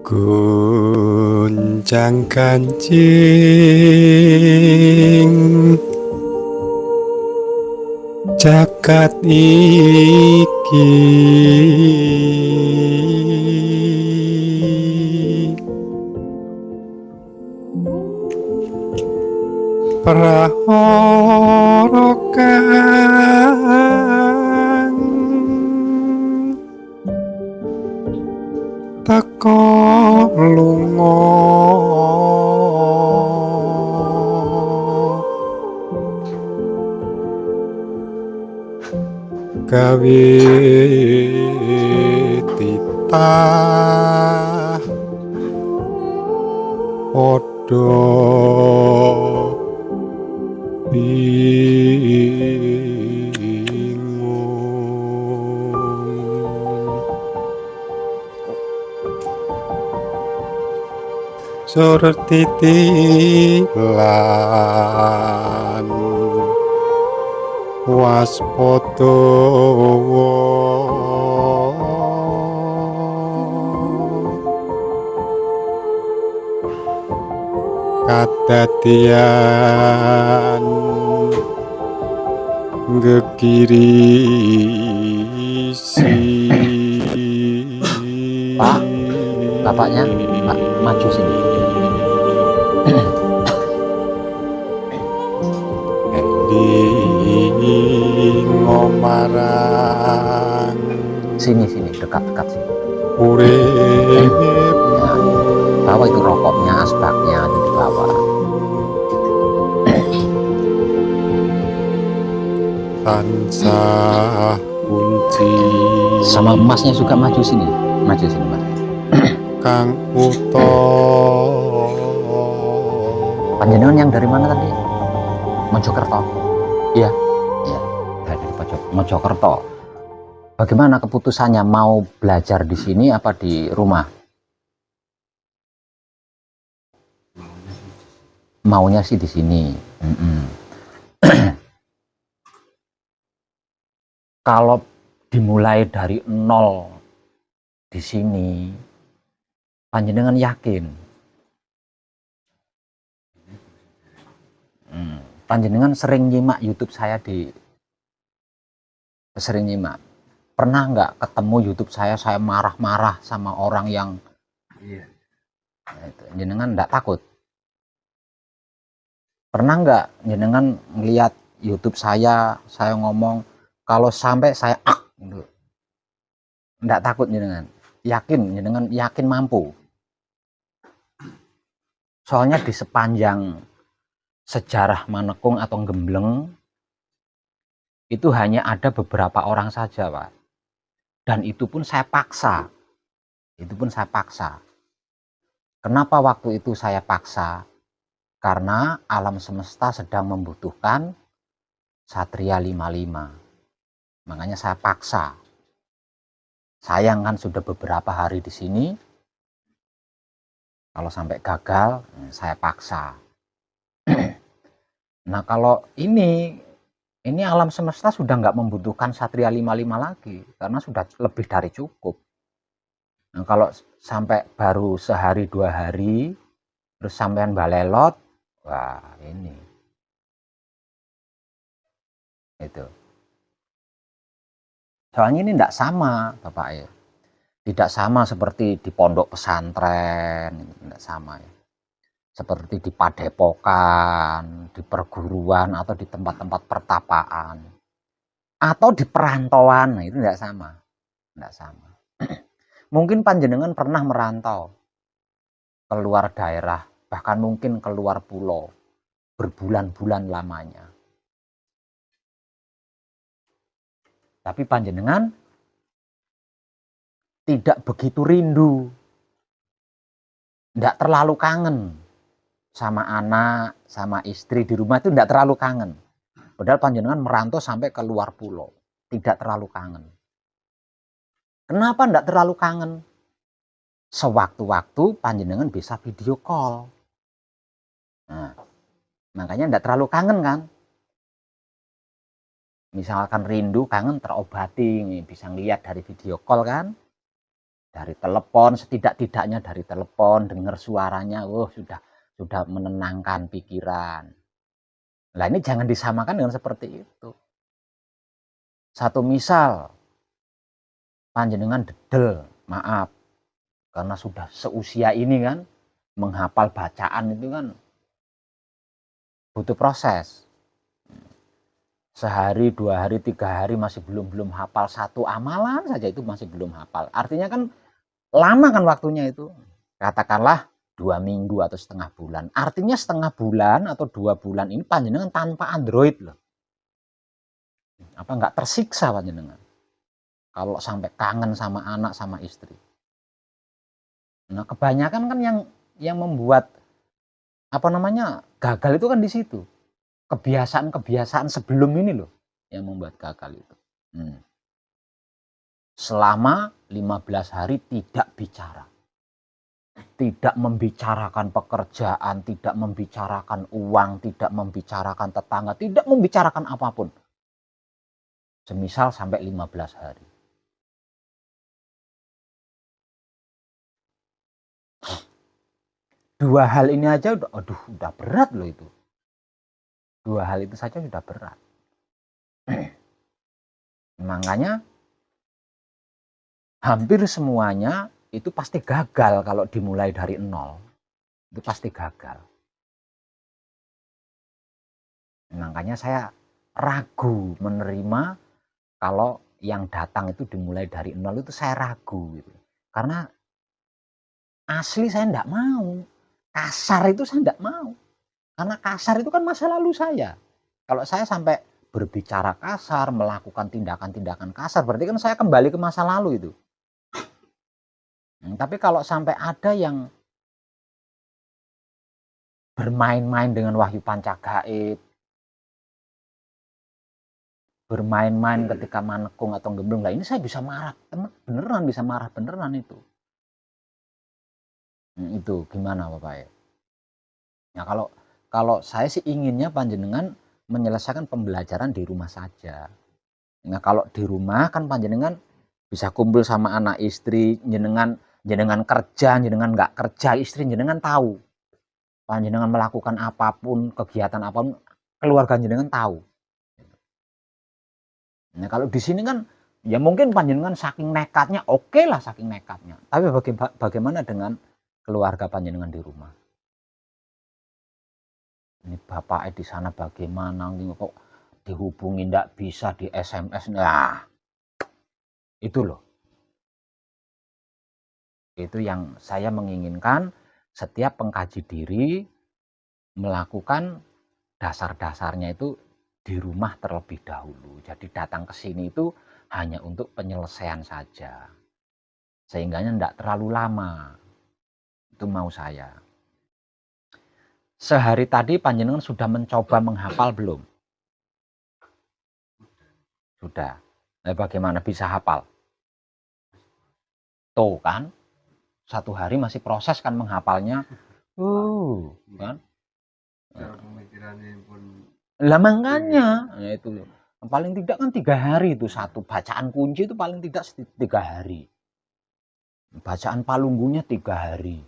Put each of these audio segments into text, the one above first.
Gunjang kancing jagat iki prahara kang teka lunga gawe titah padha bingung sur titilan waspada kadadian gegirisi. Pak, bapaknya, Pak, maju sini. Di ngomarang Sini, dekat sini. urip Ya, bawa itu rokoknya, asbaknya, dibawa. tansah kunci Sama emasnya juga maju sini, Mas. kang utawa Panjenengan yang dari mana tadi? Mojokerto. Iya, dari Mojokerto. Bagaimana keputusannya, mau belajar di sini apa di rumah? Maunya sih di sini. Kalau dimulai dari nol di sini, panjenengan yakin? Panjenengan sering nyimak YouTube saya sering nyimak. Pernah nggak ketemu YouTube saya marah-marah sama orang yang jenengan nggak takut? Pernah nggak jenengan ngelihat YouTube saya ngomong kalau sampai saya nggak takut jenengan? Jenengan yakin mampu? Soalnya di sepanjang sejarah Manekung atau Gembleng itu hanya ada beberapa orang saja, Pak. Dan itu pun saya paksa. Kenapa waktu itu saya paksa? Karena alam semesta sedang membutuhkan Satria 55. Makanya saya paksa. Sayang kan sudah beberapa hari di sini. Kalau sampai gagal, saya paksa. Nah, kalau ini alam semesta sudah nggak membutuhkan Satria 55 lagi, karena sudah lebih dari cukup. Nah, kalau sampai baru sehari 2 hari, terus sampean balelot, wah ini. Itu. Soalnya ini tidak sama, Bapak ya. Tidak sama seperti di pondok pesantren, tidak sama ya. Seperti di padepokan, di perguruan, atau di tempat-tempat pertapaan, atau di perantauan. Nah, itu tidak sama. Mungkin panjenengan pernah merantau keluar daerah, bahkan mungkin keluar pulau, berbulan-bulan lamanya. Tapi panjenengan tidak begitu rindu, tidak terlalu kangen sama anak, sama istri di rumah, itu tidak terlalu kangen. Padahal panjenengan merantau sampai ke luar pulau, tidak terlalu kangen. Kenapa tidak terlalu kangen? Sewaktu-waktu panjenengan bisa video call. Nah, makanya tidak terlalu kangen kan? Misalkan rindu, kangen terobati, bisa ngeliat dari video call kan? Dari telepon, setidak-tidaknya dari telepon, dengar suaranya, sudah menenangkan pikiran. Nah ini jangan disamakan dengan seperti itu. Satu misal, panjenengan dedel, maaf, karena sudah seusia ini kan, menghafal bacaan itu kan butuh proses. Sehari, 2 hari, 3 hari masih belum hafal satu amalan saja itu masih belum hafal. Artinya kan lama kan waktunya itu. Katakanlah 2 minggu atau setengah bulan. Artinya setengah bulan atau 2 bulan ini panjenengan tanpa Android loh. Apa enggak tersiksa panjenengan? Kalau sampai kangen sama anak sama istri. Nah, kebanyakan kan yang membuat gagal itu kan di situ. Kebiasaan-kebiasaan sebelum ini loh yang membuat gagal itu. Selama 15 hari tidak bicara. Tidak membicarakan pekerjaan, tidak membicarakan uang, tidak membicarakan tetangga, tidak membicarakan apapun. Semisal sampai 15 hari. Dua hal ini aja udah berat loh itu. Dua hal itu saja sudah berat. Makanya hampir semuanya itu pasti gagal kalau dimulai dari nol. Itu pasti gagal. Makanya saya ragu menerima kalau yang datang itu dimulai dari nol itu saya ragu gitu. Karena asli saya enggak mau. Kasar itu saya enggak mau. Karena kasar itu kan masa lalu saya. Kalau saya sampai berbicara kasar, melakukan tindakan-tindakan kasar, berarti kan saya kembali ke masa lalu itu. Tapi kalau sampai ada yang bermain-main dengan wahyu pancagaib, bermain-main ketika manekung atau gemblung, lah ini saya bisa marah, beneran bisa marah beneran itu. Itu gimana Bapak ya? Nah kalau saya sih inginnya panjenengan menyelesaikan pembelajaran di rumah saja. Nah kalau di rumah kan panjenengan bisa kumpul sama anak istri, jenengan kerja, jenengan nggak kerja, istri jenengan tahu. Panjenengan melakukan apapun, kegiatan apapun, keluarga jenengan tahu. Nah kalau di sini kan ya mungkin panjenengan saking nekatnya, oke lah saking nekatnya. Tapi bagaimana dengan keluarga panjenengan di rumah? Ini bapaknya di sana bagaimana, kok dihubungi nggak bisa, di SMS. Nah itu loh, itu yang saya menginginkan setiap pengkaji diri melakukan dasar-dasarnya itu di rumah terlebih dahulu. Jadi datang ke sini itu hanya untuk penyelesaian saja, sehingga tidak terlalu lama. Itu mau saya. Sehari tadi panjenengan sudah mencoba menghafal belum? Sudah. Nah, bagaimana bisa hafal? Tuh kan, satu hari masih proses kan menghafalnya. Kan? Lah makanya, ya itu paling tidak kan 3 hari itu satu bacaan kunci itu paling tidak 3 hari. Bacaan palunggunya 3 hari.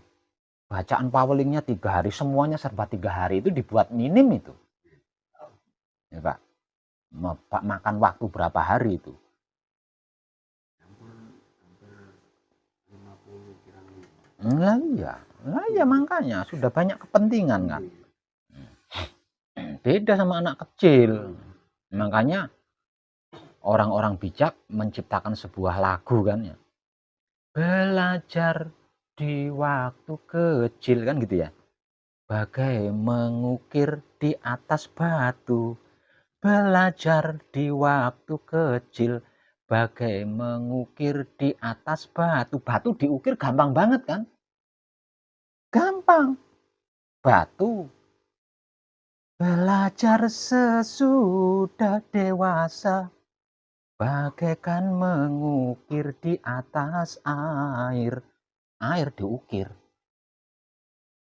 Bacaan pawelingnya 3 hari, semuanya serba 3 hari itu dibuat minim itu. Ya Pak, makan waktu berapa hari itu? Lah iya makanya sudah banyak kepentingan kan. Beda sama anak kecil. Makanya orang-orang bijak menciptakan sebuah lagu kan ya. Belajar di waktu kecil kan gitu ya. Bagai mengukir di atas batu. Belajar di waktu kecil. Bagai mengukir di atas batu. Batu diukir gampang banget kan? Gampang. Batu. Belajar sesudah dewasa. Bagaikan mengukir di atas air. Air diukir.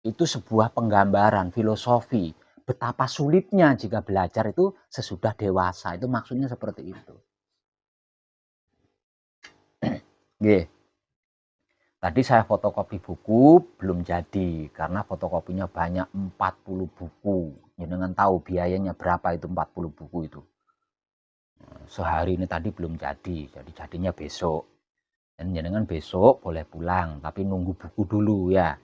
Itu sebuah penggambaran filosofi. Betapa sulitnya jika belajar itu sesudah dewasa. Itu maksudnya seperti itu. Tadi saya fotokopi buku belum jadi karena fotokopinya banyak 40 buku. Jenengan tahu biayanya berapa itu 40 buku itu. Sehari ini tadi belum jadi jadinya besok. Dan jenengan besok boleh pulang, tapi nunggu buku dulu ya.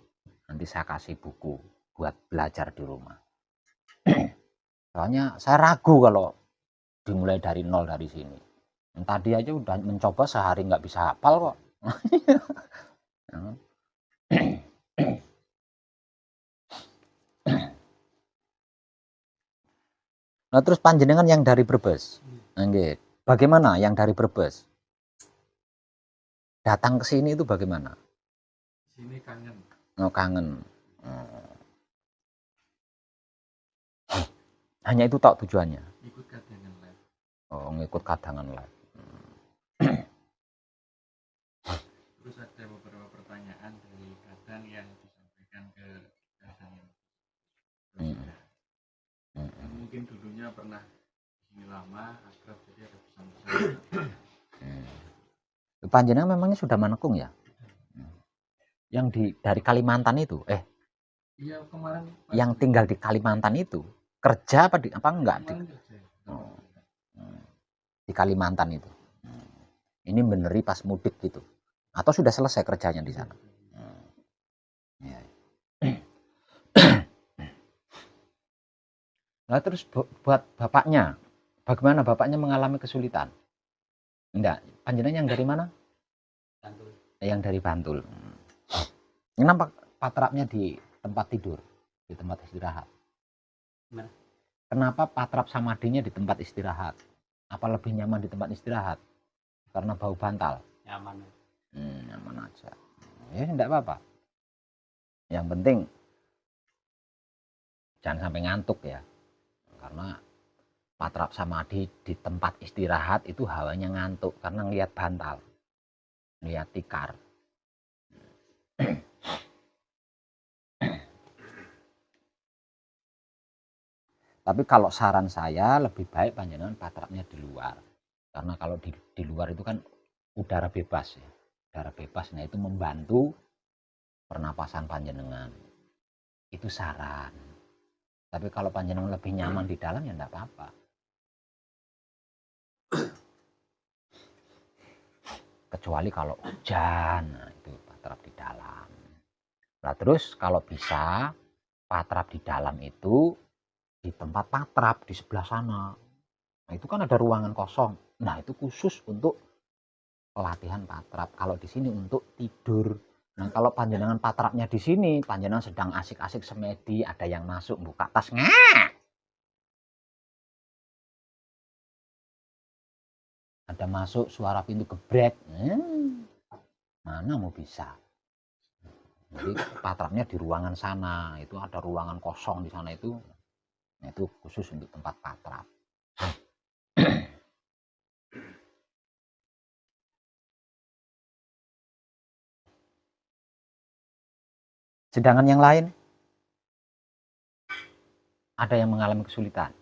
Nanti saya kasih buku buat belajar di rumah. Soalnya saya ragu kalau dimulai dari nol dari sini. Tadi aja udah mencoba sehari nggak bisa hafal kok. Nah terus panjenengan yang dari Brebes, nggih. Bagaimana yang dari Brebes? Datang ke sini itu bagaimana? Sini kangen. Oh, kangen. Hanya itu tak tujuannya. Ikut kadangan live. Oh, ngikut kadangan live. Terus ada beberapa pertanyaan dari kadang yang disampaikan ke kadangan. Mungkin dulunya pernah di sini lama, akrab, jadi ada pesan-pesan. Panjenengan memangnya sudah manekung ya? Yang dari Kalimantan itu, Iya kemarin. Yang tinggal di Kalimantan itu kerja apa enggak? Di Kalimantan itu. Ini beneri pas mudik gitu. Atau sudah selesai kerjanya di sana? Ya. Nah terus buat bapaknya, bagaimana bapaknya mengalami kesulitan? Enggak, panjenengan yang dari mana? Bantul. Yang dari Bantul. Kenapa patrapnya di tempat tidur, di tempat istirahat? Gimana? Kenapa patrap samadinya di tempat istirahat? Apa lebih nyaman di tempat istirahat? Karena bau bantal? Nyaman. Nyaman aja. Ya enggak apa-apa. Yang penting jangan sampai ngantuk ya. Karena patrap samadi di tempat istirahat itu hawanya ngantuk karena ngelihat bantal, ngelihat tikar. Tapi kalau saran saya lebih baik panjenengan patrapnya di luar. Karena kalau di luar itu kan udara bebas ya. Udara bebas, nah itu membantu pernapasan panjenengan. Itu saran. Tapi kalau panjenengan lebih nyaman di dalam ya enggak apa-apa. Kecuali kalau hujan, nah itu patrap di dalam. Nah terus kalau bisa patrap di dalam itu di tempat patrap di sebelah sana. Nah itu kan ada ruangan kosong. Nah itu khusus untuk pelatihan patrap. Kalau di sini untuk tidur. Nah kalau panjenengan patrapnya di sini, panjenengan sedang asik-asik semedi, ada yang masuk buka tas, ada masuk suara pintu gebrek, mana mau bisa. Jadi patrapnya di ruangan sana, itu ada ruangan kosong di sana itu. Nah, itu khusus untuk tempat patrap. Sedangkan yang lain ada yang mengalami kesulitan.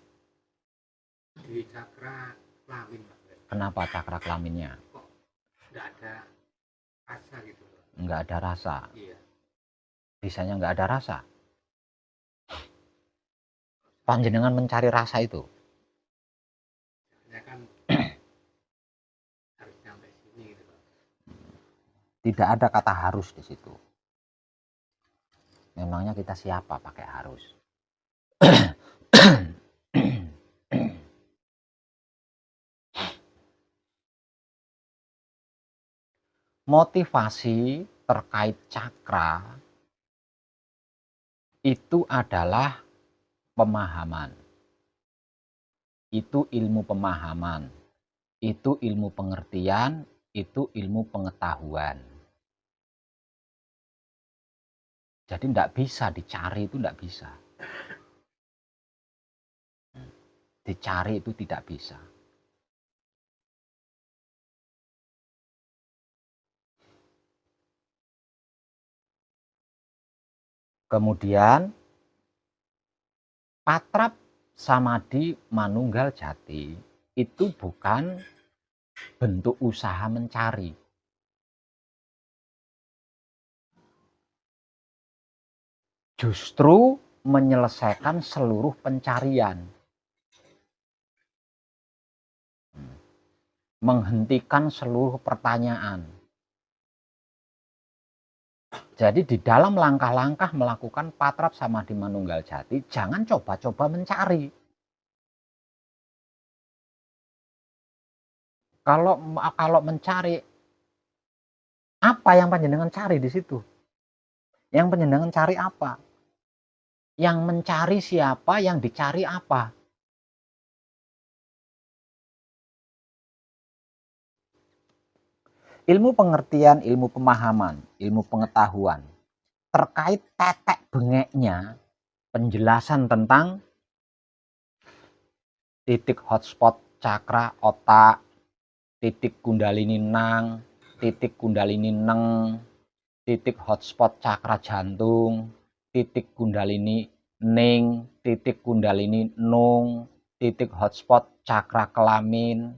Di cakra kelamin. Kenapa cakra kelaminnya? Kok nggak ada rasa gitu? Nggak ada rasa. Iya. Bisanya nggak ada rasa. Panjenengan mencari rasa itu. Ya kan harus sampai sini gitu. Tidak ada kata harus di situ. Memangnya kita siapa pakai harus? Motivasi terkait cakra itu adalah pemahaman. Itu ilmu pemahaman. Itu ilmu pengertian, itu ilmu pengetahuan. Jadi tidak bisa dicari, itu tidak bisa. Dicari itu tidak bisa. Kemudian patrap samadi manunggal jati itu bukan bentuk usaha mencari. justru menyelesaikan seluruh pencarian. Menghentikan seluruh pertanyaan. Jadi di dalam langkah-langkah melakukan patrap samadhi manunggal jati, jangan coba-coba mencari. Kalau mencari, apa yang panjenengan cari di situ? Yang panjenengan cari apa? Yang mencari siapa, yang dicari apa? Ilmu pengertian, ilmu pemahaman, ilmu pengetahuan terkait tetek bengeknya penjelasan tentang titik hotspot cakra otak, titik kundalini nang, titik kundalini neng, titik hotspot cakra jantung, titik kundalini ning, titik kundalini nung, titik hotspot cakra kelamin.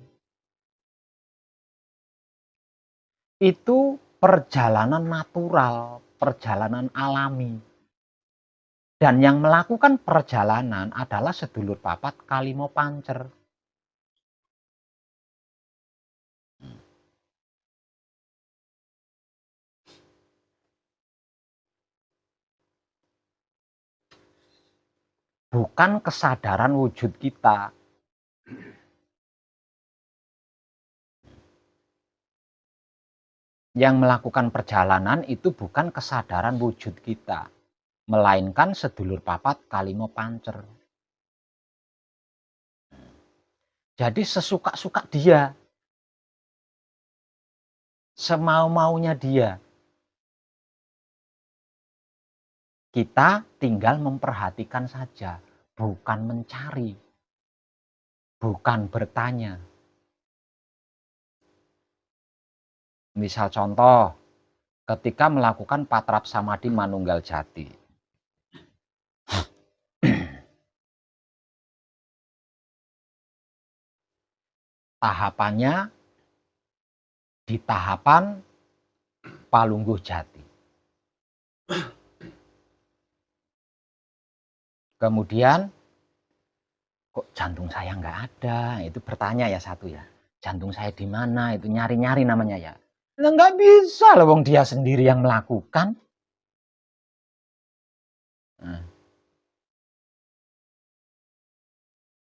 Itu perjalanan natural, perjalanan alami. Dan yang melakukan perjalanan adalah sedulur papat Kalimo Pancer. Bukan kesadaran wujud kita. Yang melakukan perjalanan itu bukan kesadaran wujud kita, melainkan sedulur papat Kalimo Pancer. Jadi sesuka-suka dia, semau-maunya dia. Kita tinggal memperhatikan saja, bukan mencari, bukan bertanya. Misal contoh, ketika melakukan patrap samadhi manunggal jati. Tahapannya di tahapan palungguh jati. Kemudian, kok jantung saya nggak ada? Itu bertanya ya satu ya. Jantung saya di mana? Itu nyari-nyari namanya ya. Nah, nggak bisa loh, wong dia sendiri yang melakukan. Nah,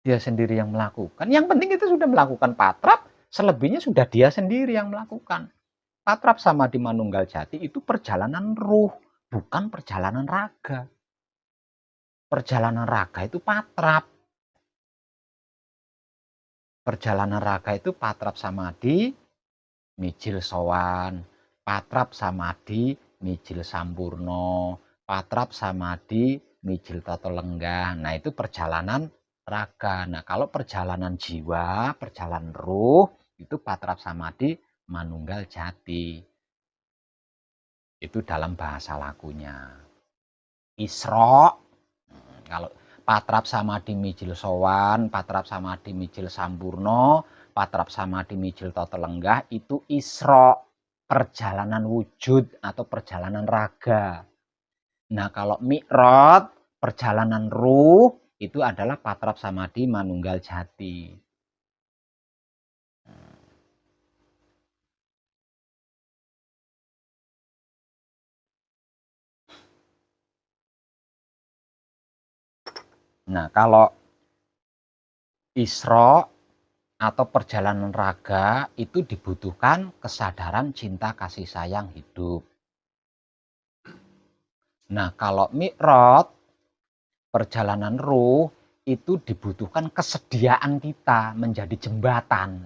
dia sendiri yang melakukan. Yang penting itu sudah melakukan patrap, selebihnya sudah dia sendiri yang melakukan. Patrap samadhi manunggal jati itu perjalanan ruh, bukan perjalanan raga. Perjalanan raga itu patrap. Perjalanan raga itu patrap samadhi, mijil sowan, patrap samadhi, mijil sampurno, patrap samadhi, mijil tata lenggah. Nah, itu perjalanan raga. Nah, kalau perjalanan jiwa, perjalanan ruh, itu patrap samadhi manunggal jati. Itu dalam bahasa lakunya. Isra, kalau patrap samadhi mijil sowan, patrap samadhi mijil sampurno, patrap samadhi mijil tata lenggah, itu isra, perjalanan wujud atau perjalanan raga. Nah, kalau mi'raj, perjalanan ruh, itu adalah patrap samadhi manunggal jati. Nah, kalau isra atau perjalanan raga itu dibutuhkan kesadaran cinta kasih sayang hidup. Nah, kalau mi'raj, perjalanan ruh, itu dibutuhkan kesediaan kita menjadi jembatan.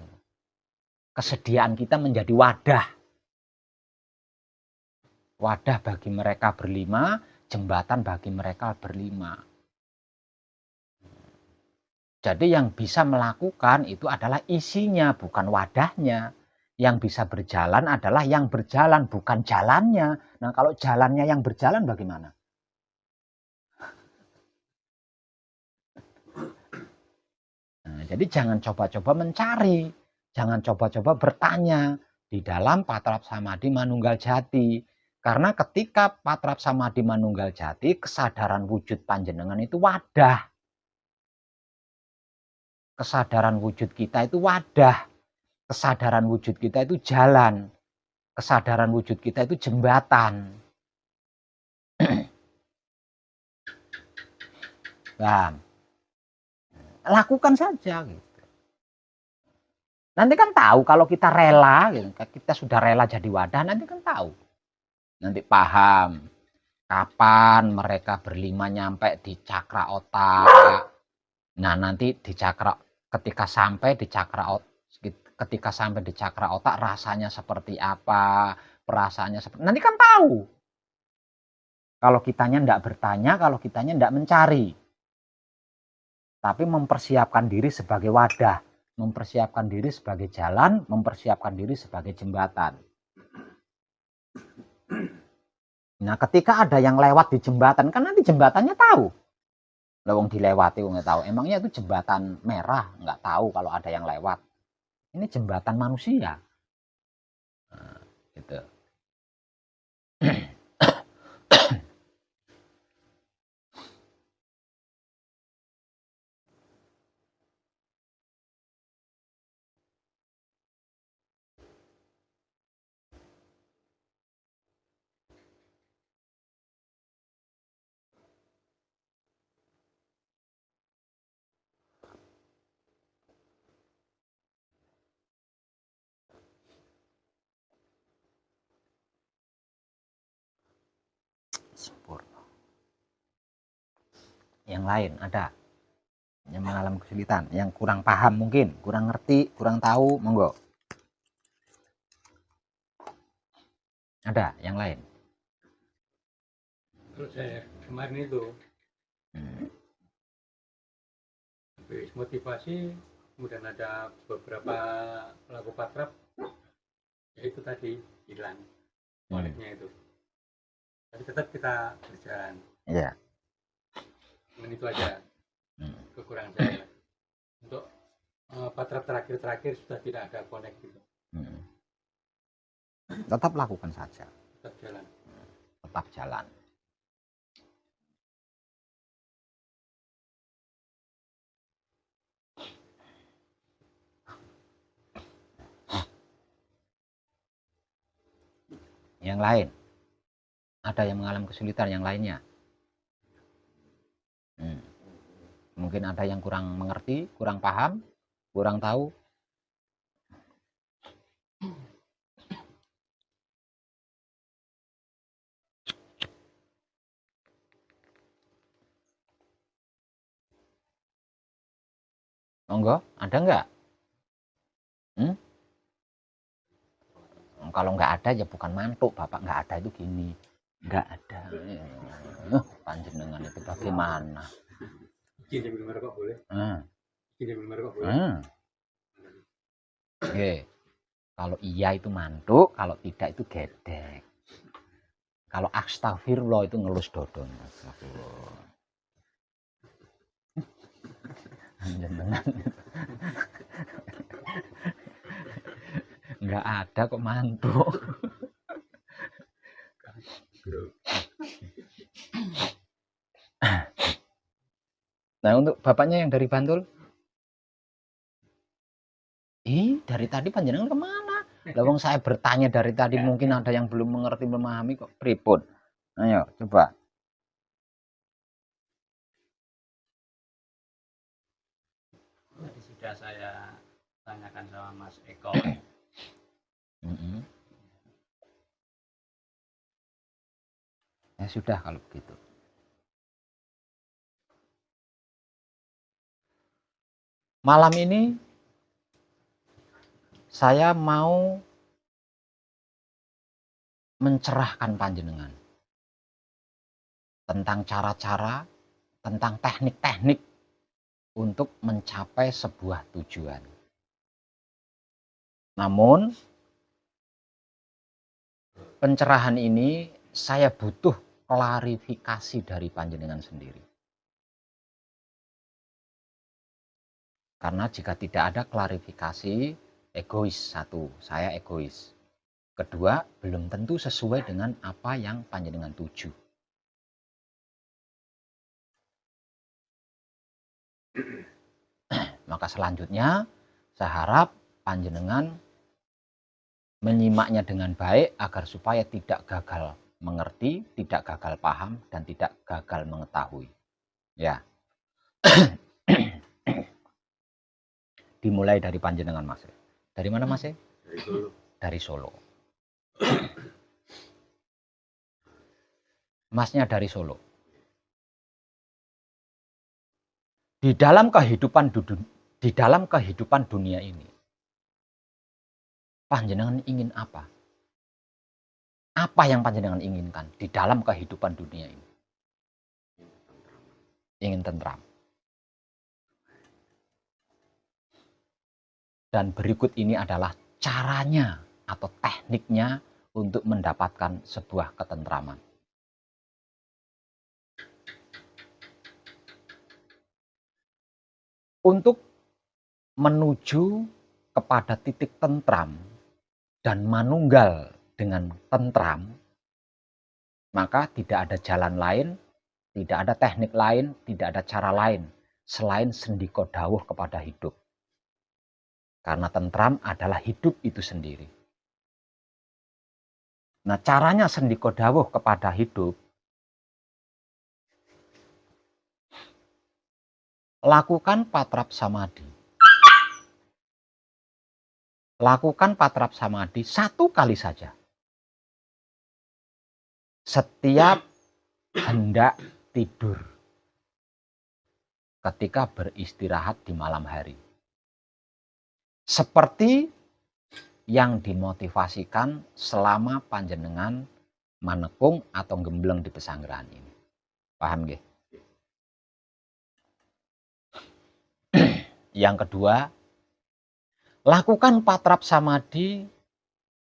Kesediaan kita menjadi wadah. Wadah bagi mereka berlima, jembatan bagi mereka berlima. Jadi yang bisa melakukan itu adalah isinya, bukan wadahnya. Yang bisa berjalan adalah yang berjalan, bukan jalannya. Nah, kalau jalannya yang berjalan bagaimana? Nah, jadi jangan coba-coba mencari, jangan coba-coba bertanya di dalam patrap samadhi manunggal jati. Karena ketika patrap samadhi manunggal jati, kesadaran wujud panjenengan itu wadah. Kesadaran wujud kita itu wadah. Kesadaran wujud kita itu jalan. Kesadaran wujud kita itu jembatan. Nah, lakukan saja gitu. Nanti kan tahu kalau kita rela gitu. Kita sudah rela jadi wadah, nanti kan tahu. Nanti paham kapan mereka berlima nyampe di cakra otak. Nah, nanti di cakra ketika sampai di cakra otak rasanya seperti apa, perasaannya seperti nanti kan tahu. Kalau kitanya enggak bertanya, kalau kitanya enggak mencari. Tapi mempersiapkan diri sebagai wadah, mempersiapkan diri sebagai jalan, mempersiapkan diri sebagai jembatan. Nah, ketika ada yang lewat di jembatan, kan nanti jembatannya tahu. Lewong dilewati, nggak tahu. Emangnya itu jembatan merah, nggak tahu kalau ada yang lewat. Ini jembatan manusia. Nah, gitu. Sempurna. Yang lain ada yang mengalami kesulitan, yang kurang paham mungkin, kurang ngerti, kurang tahu, monggo. Ada yang lain? Terus saya kemarin itu habis motivasi, kemudian ada beberapa pelaku patrap, ya itu tadi hilang moleknya itu. Tapi tetap kita berjalan. Iya. Cuman itu aja kekurangan saya. Untuk patrap terakhir sudah tidak ada connect gitu. Tetap lakukan saja. Tetap jalan. Tetap jalan. Yang lain? Ada yang mengalami kesulitan yang lainnya? Mungkin ada yang kurang mengerti, kurang paham, kurang tahu. Monggo, ada enggak? Kalau nggak ada ya bukan mantuk, Bapak nggak ada itu gini. Nggak ada. Panjenengan itu bagaimana? Izin sambil merokok boleh? Izin sambil merokok boleh? Oke. Kalau iya itu mantuk, kalau tidak itu gedek. Kalau astagfirullah itu ngelus dodon. Astagfirullah. Panjenengan. Nggak ada kok mantuk. Nah, untuk bapaknya yang dari Bantul, dari tadi panjenengan kemana? Lawang saya bertanya dari tadi, mungkin ada yang belum mengerti, memahami kok pripun. Ayo coba. Tadi sudah saya tanyakan sama Mas Eko. Ya sudah kalau begitu. Malam ini saya mau mencerahkan panjenengan tentang cara-cara, tentang teknik-teknik untuk mencapai sebuah tujuan. Namun pencerahan ini saya butuh klarifikasi dari panjenengan sendiri. Karena jika tidak ada klarifikasi, egois satu, saya egois. Kedua, belum tentu sesuai dengan apa yang panjenengan tuju. Maka selanjutnya, saya harap panjenengan menyimaknya dengan baik agar supaya tidak gagal mengerti, tidak gagal paham, dan tidak gagal mengetahui. Ya. Dimulai dari panjenengan, Mas. Dari mana, Mas? Dari Solo. Dari Solo. Masnya dari Solo. Di dalam kehidupan dunia ini, panjenengan ingin apa? Apa yang panjenengan inginkan di dalam kehidupan dunia ini? Ingin tentram. Dan berikut ini adalah caranya atau tekniknya untuk mendapatkan sebuah ketentraman. Untuk menuju kepada titik tentram dan manunggal dengan tentram, maka tidak ada jalan lain, tidak ada teknik lain, tidak ada cara lain selain sendiko dawuh kepada hidup. Karena tentram adalah hidup itu sendiri. Nah, caranya sendiko dawuh kepada hidup, lakukan patrap samadhi. Lakukan patrap samadhi 1 kali saja. Setiap hendak tidur, ketika beristirahat di malam hari. Seperti yang dimotivasikan selama panjenengan manekung atau gembleng di pesanggrahan ini. Paham nggih? Yang kedua, lakukan patrap samadhi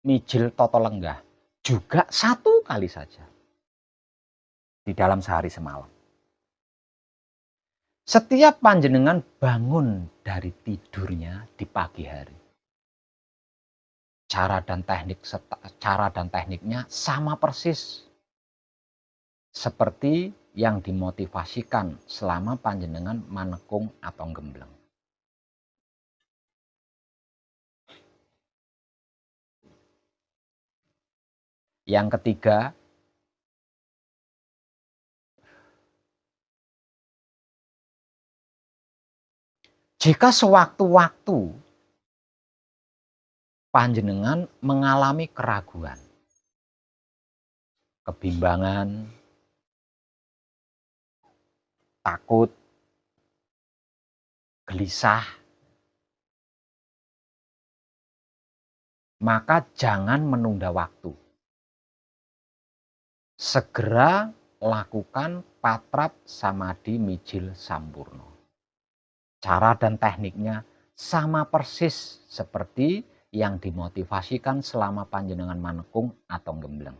mijil toto lenggah juga 1 kali saja di dalam sehari semalam. Setiap panjenengan bangun dari tidurnya di pagi hari, cara dan tekniknya sama persis seperti yang dimotivasikan selama panjenengan manekung atau gembleng. Yang ketiga, jika sewaktu-waktu panjenengan mengalami keraguan, kebimbangan, takut, gelisah, maka jangan menunda waktu. Segera lakukan patrap samadhi mijil sampurno. Cara dan tekniknya sama persis seperti yang dimotivasikan selama panjenengan manekung atau gembleng.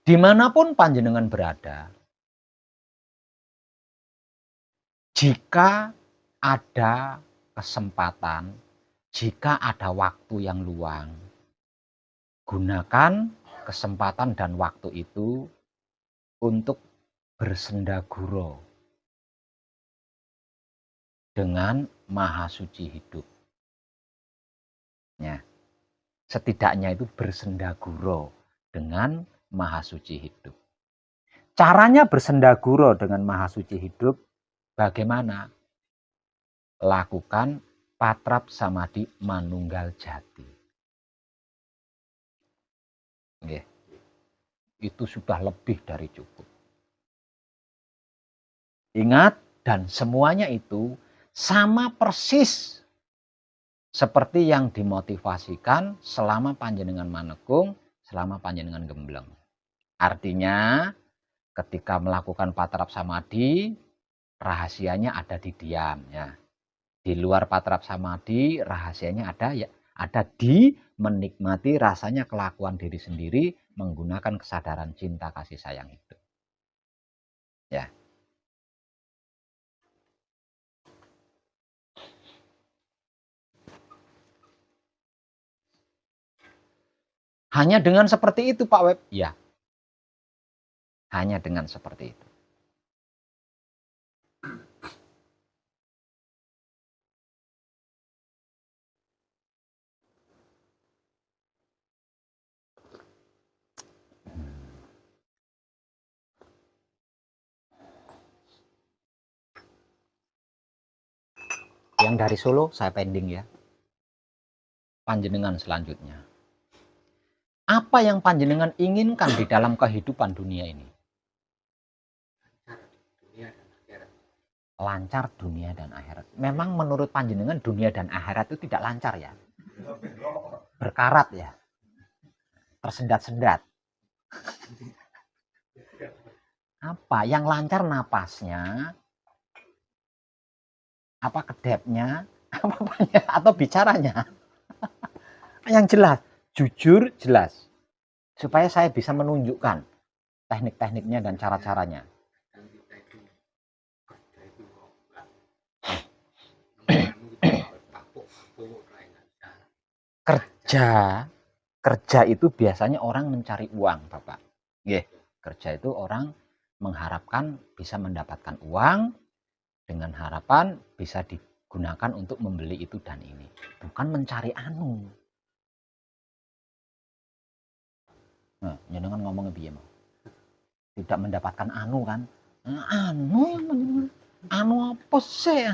Dimanapun panjenengan berada, jika ada kesempatan, jika ada waktu yang luang, gunakan kesempatan dan waktu itu untuk bersendaguro dengan Maha Suci hidup. Ya, setidaknya itu bersendaguro dengan Maha Suci hidup. Caranya bersendaguro dengan Maha Suci hidup bagaimana? Lakukan patrap samadhi manunggal jati. Oke. Itu sudah lebih dari cukup. Ingat, dan semuanya itu sama persis seperti yang dimotivasikan selama panjenengan manekung, selama panjenengan gembleng. Artinya, ketika melakukan patrap samadhi, rahasianya ada di diam. Ya. Di luar patrap samadhi, rahasianya ada di menikmati rasanya kelakuan diri sendiri menggunakan kesadaran cinta kasih sayang itu. Ya. Hanya dengan seperti itu Pak Web? Ya. Hanya dengan seperti itu. Yang dari Solo saya pending ya. Panjenengan selanjutnya. Apa yang panjenengan inginkan di dalam kehidupan dunia ini? Lancar dunia dan akhirat. Memang menurut panjenengan dunia dan akhirat itu tidak lancar ya? Berkarat ya? Tersendat-sendat. Apa? Yang lancar napasnya? Apa kedepnya? Apa atau bicaranya? Yang jelas, jujur, jelas. Supaya saya bisa menunjukkan teknik-tekniknya dan cara-caranya. Kerja itu biasanya orang mencari uang, Bapak. Kerja itu orang mengharapkan bisa mendapatkan uang dengan harapan bisa digunakan untuk membeli itu dan ini. Bukan mencari anu. Nah, jenengan ngomongnya piye mau? Tidak mendapatkan anu kan? Anu yang menjenengan. Anu apa sih?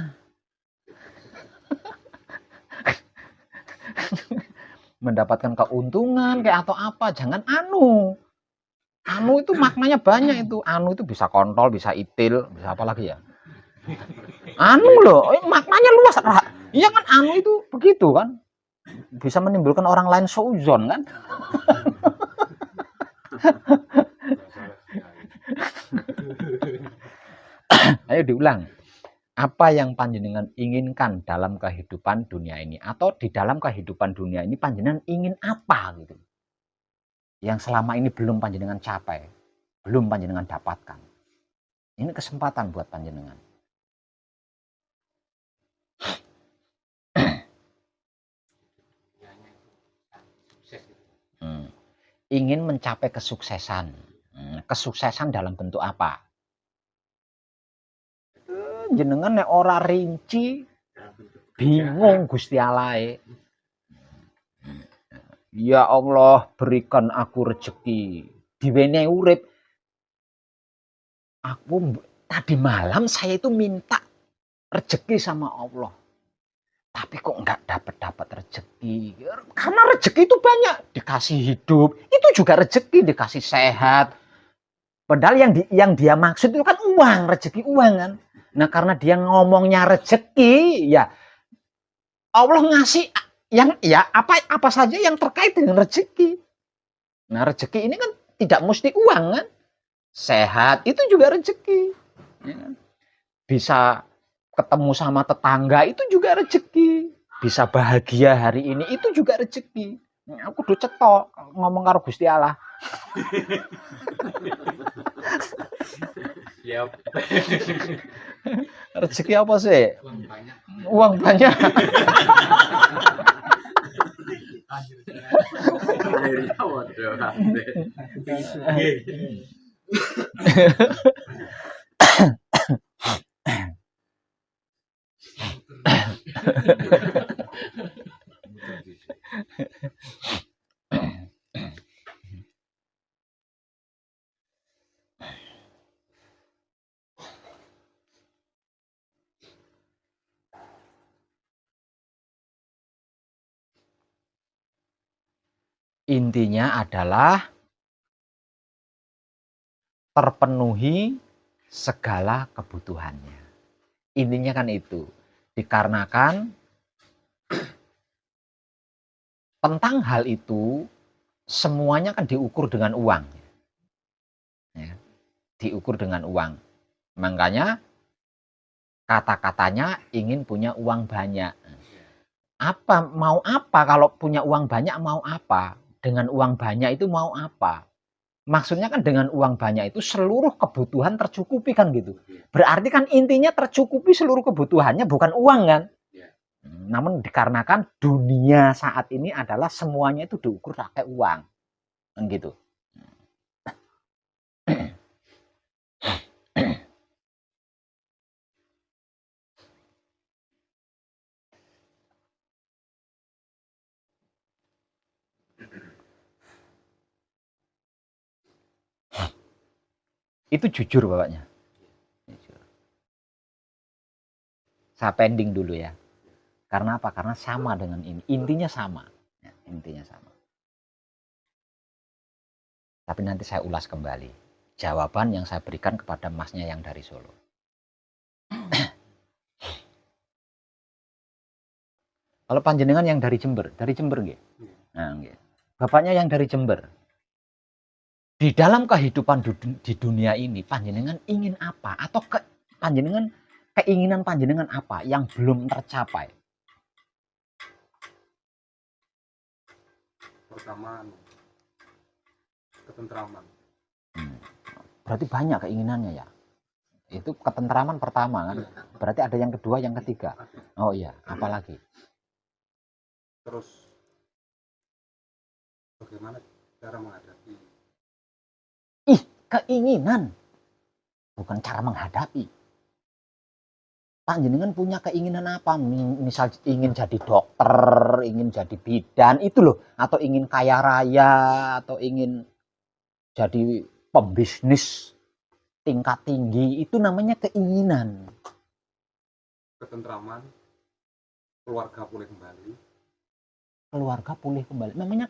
Mendapatkan keuntungan kayak atau apa, jangan anu itu maknanya banyak itu. Anu itu bisa kontol, bisa itil, bisa apa lagi ya, anu loh, maknanya luas. Iya kan, anu itu begitu kan, bisa menimbulkan orang lain seuzon kan. Ayo diulang. Apa yang panjenengan inginkan dalam kehidupan dunia ini, atau di dalam kehidupan dunia ini panjenengan ingin apa gitu, yang selama ini belum panjenengan capai, belum panjenengan dapatkan. Ini kesempatan buat panjenengan. Ingin mencapai kesuksesan. Kesuksesan dalam bentuk apa? Jenengan nek ora rinci, bingung Gusti Allah. Ya Allah, berikan aku rezeki, diwenehi urip. Aku tadi malam saya itu minta rezeki sama Allah, tapi kok nggak dapat rezeki. Karena rezeki itu banyak, dikasih hidup itu juga rezeki, dikasih sehat. Padahal yang dia maksud itu kan uang, rezeki uang kan. Nah, karena dia ngomongnya rezeki, ya Allah ngasih yang ya apa saja yang terkait dengan rezeki. Nah, rezeki ini kan tidak mesti uang kan. Sehat itu juga rezeki. Ya kan? Bisa ketemu sama tetangga itu juga rezeki. Bisa bahagia hari ini itu juga rezeki. Aku udah cetok ngomong karo Gusti Allah. Siap. Rezeki apa sih? Uang banyak. Uang banyak. Intinya adalah terpenuhi segala kebutuhannya. Intinya kan itu. Dikarenakan tentang hal itu semuanya kan diukur dengan uang. Ya, diukur dengan uang. Makanya kata-katanya ingin punya uang banyak. Mau apa kalau punya uang banyak, mau apa? Dengan uang banyak itu mau apa? Maksudnya kan dengan uang banyak itu seluruh kebutuhan tercukupi kan gitu. Berarti kan intinya tercukupi seluruh kebutuhannya, bukan uang kan. Namun dikarenakan dunia saat ini adalah semuanya itu diukur pakai uang. kan gitu. Itu jujur bapaknya. Jujur. Saya pending dulu ya. Karena apa? Karena sama dengan ini. Intinya sama. Ya, intinya sama. Tapi nanti saya ulas kembali. Jawaban yang saya berikan kepada masnya yang dari Solo. Kalau panjenengan yang dari Jember nggih. Nah, nggih. Bapaknya yang dari Jember. Di dalam kehidupan di dunia ini, panjenengan ingin apa? Atau keinginan panjenengan apa yang belum tercapai? Pertama, ketentraman. Berarti banyak keinginannya ya. Itu ketentraman pertama kan. Berarti ada yang kedua, yang ketiga. Oh iya, apalagi? Terus bagaimana cara menghadapi? Keinginan. Bukan cara menghadapi. Panjenengan punya keinginan apa? Misal ingin jadi dokter, ingin jadi bidan, itu loh. Atau ingin kaya raya, atau ingin jadi pembisnis tingkat tinggi, itu namanya keinginan. Ketentraman, keluarga pulih kembali. Keluarga pulih kembali. Namanya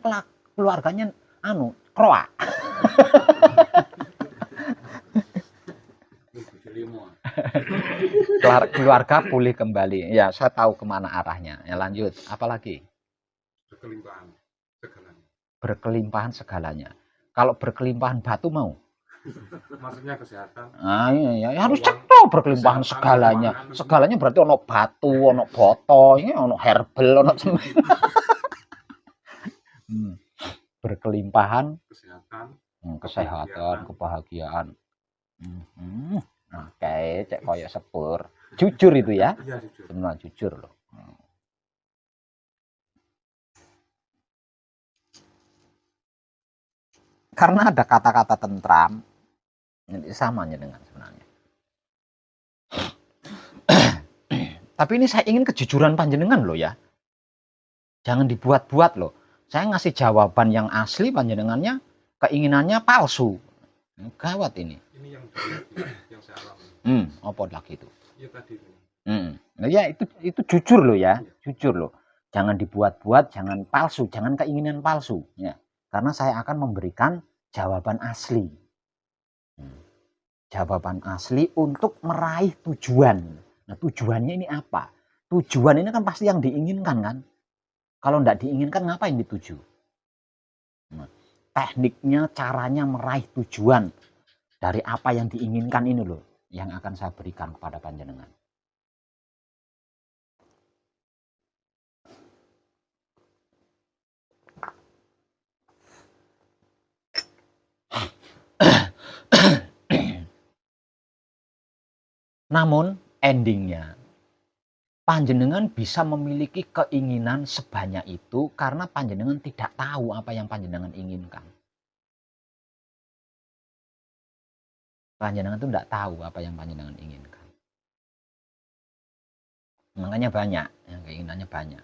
keluarganya kroa. Keluarga pulih kembali. Ya, saya tahu kemana arahnya. Ya, lanjut. Apalagi? Berkelimpahan segalanya. Berkelimpahan segalanya. Kalau berkelimpahan batu mau? Maksudnya kesehatan. Nah, iya, harus cetok berkelimpahan segalanya. Segalanya berarti ono batu, ono boto, ini ono herbal, ono semen. Berkelimpahan kesehatan, kebahagiaan. Oke, cek koyo sepur. Jujur itu ya? Iya, jujur. Benar jujur loh. Karena ada kata-kata tentram, ini samanya dengan sebenarnya. Tapi ini saya ingin kejujuran panjenengan loh ya. Jangan dibuat-buat loh. Saya ngasih jawaban yang asli, panjenengannya keinginannya palsu. Gawat ini. Ini yang saya alami. Apa lagi itu? Ya tadi. Nah, ya itu jujur loh ya, jujur loh. Jangan dibuat-buat, jangan palsu, jangan keinginan palsu ya. Karena saya akan memberikan jawaban asli. Jawaban asli untuk meraih tujuan. Nah, tujuannya ini apa? Tujuan ini kan pasti yang diinginkan kan? Kalau enggak diinginkan ngapain dituju? Nah, tekniknya, caranya meraih tujuan dari apa yang diinginkan ini loh yang akan saya berikan kepada panjenengan. Namun endingnya panjenengan bisa memiliki keinginan sebanyak itu karena panjenengan tidak tahu apa yang panjenengan inginkan. Panjenengan itu tidak tahu apa yang panjenengan inginkan. Makanya banyak, yang keinginannya banyak.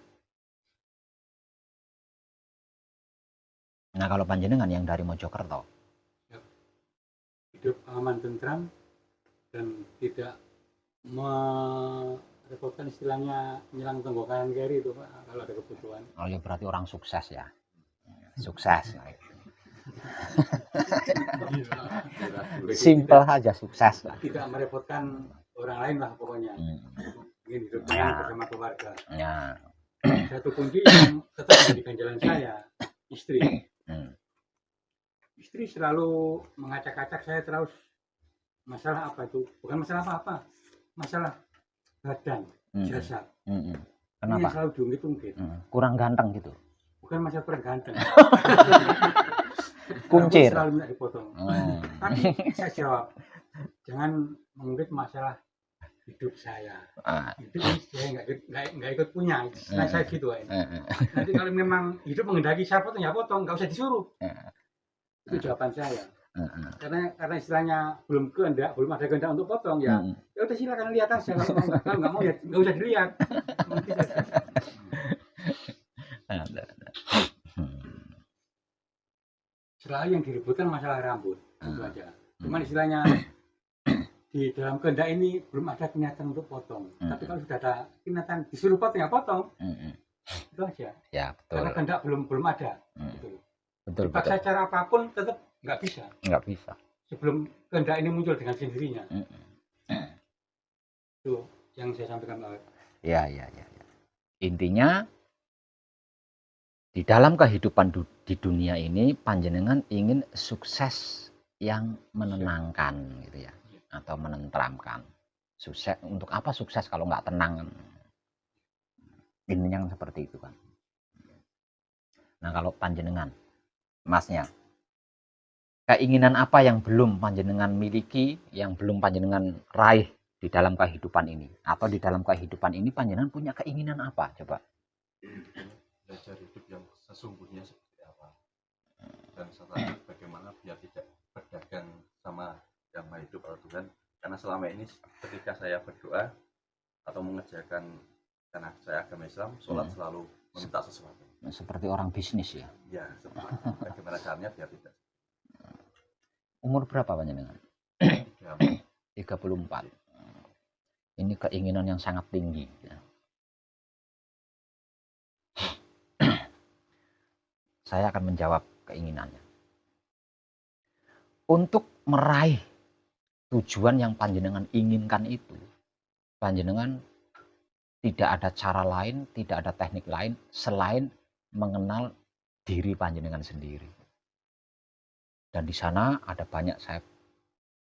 Nah kalau panjenengan yang dari Mojokerto, hidup aman tentram dan tidak merepotkan istilahnya nyilang tenggokan kiri itu Pak kalau ada kebutuhan. Oh ya berarti orang sukses ya, sukses. Simpel saja sukses lah. Tidak merepotkan orang lain lah pokoknya. Ingin hidup bersama keluarga. Ya. Satu kunci yang tetap menjadi ganjalan saya, istri. Istri selalu mengacak-acak saya terus. Masalah apa itu? Bukan masalah apa-apa. Masalah badan, jasad. Kenapa? Ini yang selalu diungkit-ungkit. Kurang ganteng gitu? Bukan masalah kurang ganteng. Kuncir. Selalu minta dipotong. Tapi saya jawab, jangan mengungkit masalah hidup saya. Hidup saya nggak ikut punya. Nah, saya gitu aja. Nanti kalau memang hidup menghendaki saya potong ya potong, nggak usah disuruh. Itu jawaban saya. Karena istilahnya belum ada kehendak untuk potong ya. Ya udah silakan lihat aja, kalau nggak mau ya nggak usah dilihat. Selalu yang diributkan masalah rambut itu aja. Cuman istilahnya di dalam kehendak ini belum ada niatan untuk potong. Tapi kalau sudah ada niatan disuruh potong ya potong. Itu aja. Ya, betul. Karena kehendak belum ada. Gitu. Betul, dipaksa betul. cara apapun tetap nggak bisa. Nggak bisa. Sebelum kehendak ini muncul dengan sendirinya. Itu yang saya sampaikan Pak. Ya. Intinya di dalam kehidupan di dunia ini panjenengan ingin sukses yang menenangkan gitu ya, atau menenteramkan. Sukses untuk apa sukses kalau nggak tenang? Intinya seperti itu kan. Nah kalau panjenengan, masnya, keinginan apa yang belum panjenengan miliki, yang belum panjenengan raih di dalam kehidupan ini, atau di dalam kehidupan ini panjenengan punya keinginan apa? Coba. Belajar hidup yang sesungguhnya seperti apa, dan setelah bagaimana biar tidak berdagang sama yang maha hidup atau Tuhan. Karena selama ini ketika saya berdoa atau mengerjakan, karena saya agama Islam, sholat selalu meminta sesuatu. Seperti orang bisnis ya? Ya, seperti bagaimana caranya biar tidak. Umur berapa panjenengan? 34. Ini keinginan yang sangat tinggi ya. Saya akan menjawab keinginannya. Untuk meraih tujuan yang panjenengan inginkan itu, panjenengan tidak ada cara lain, tidak ada teknik lain selain mengenal diri panjenengan sendiri. Dan di sana ada banyak saya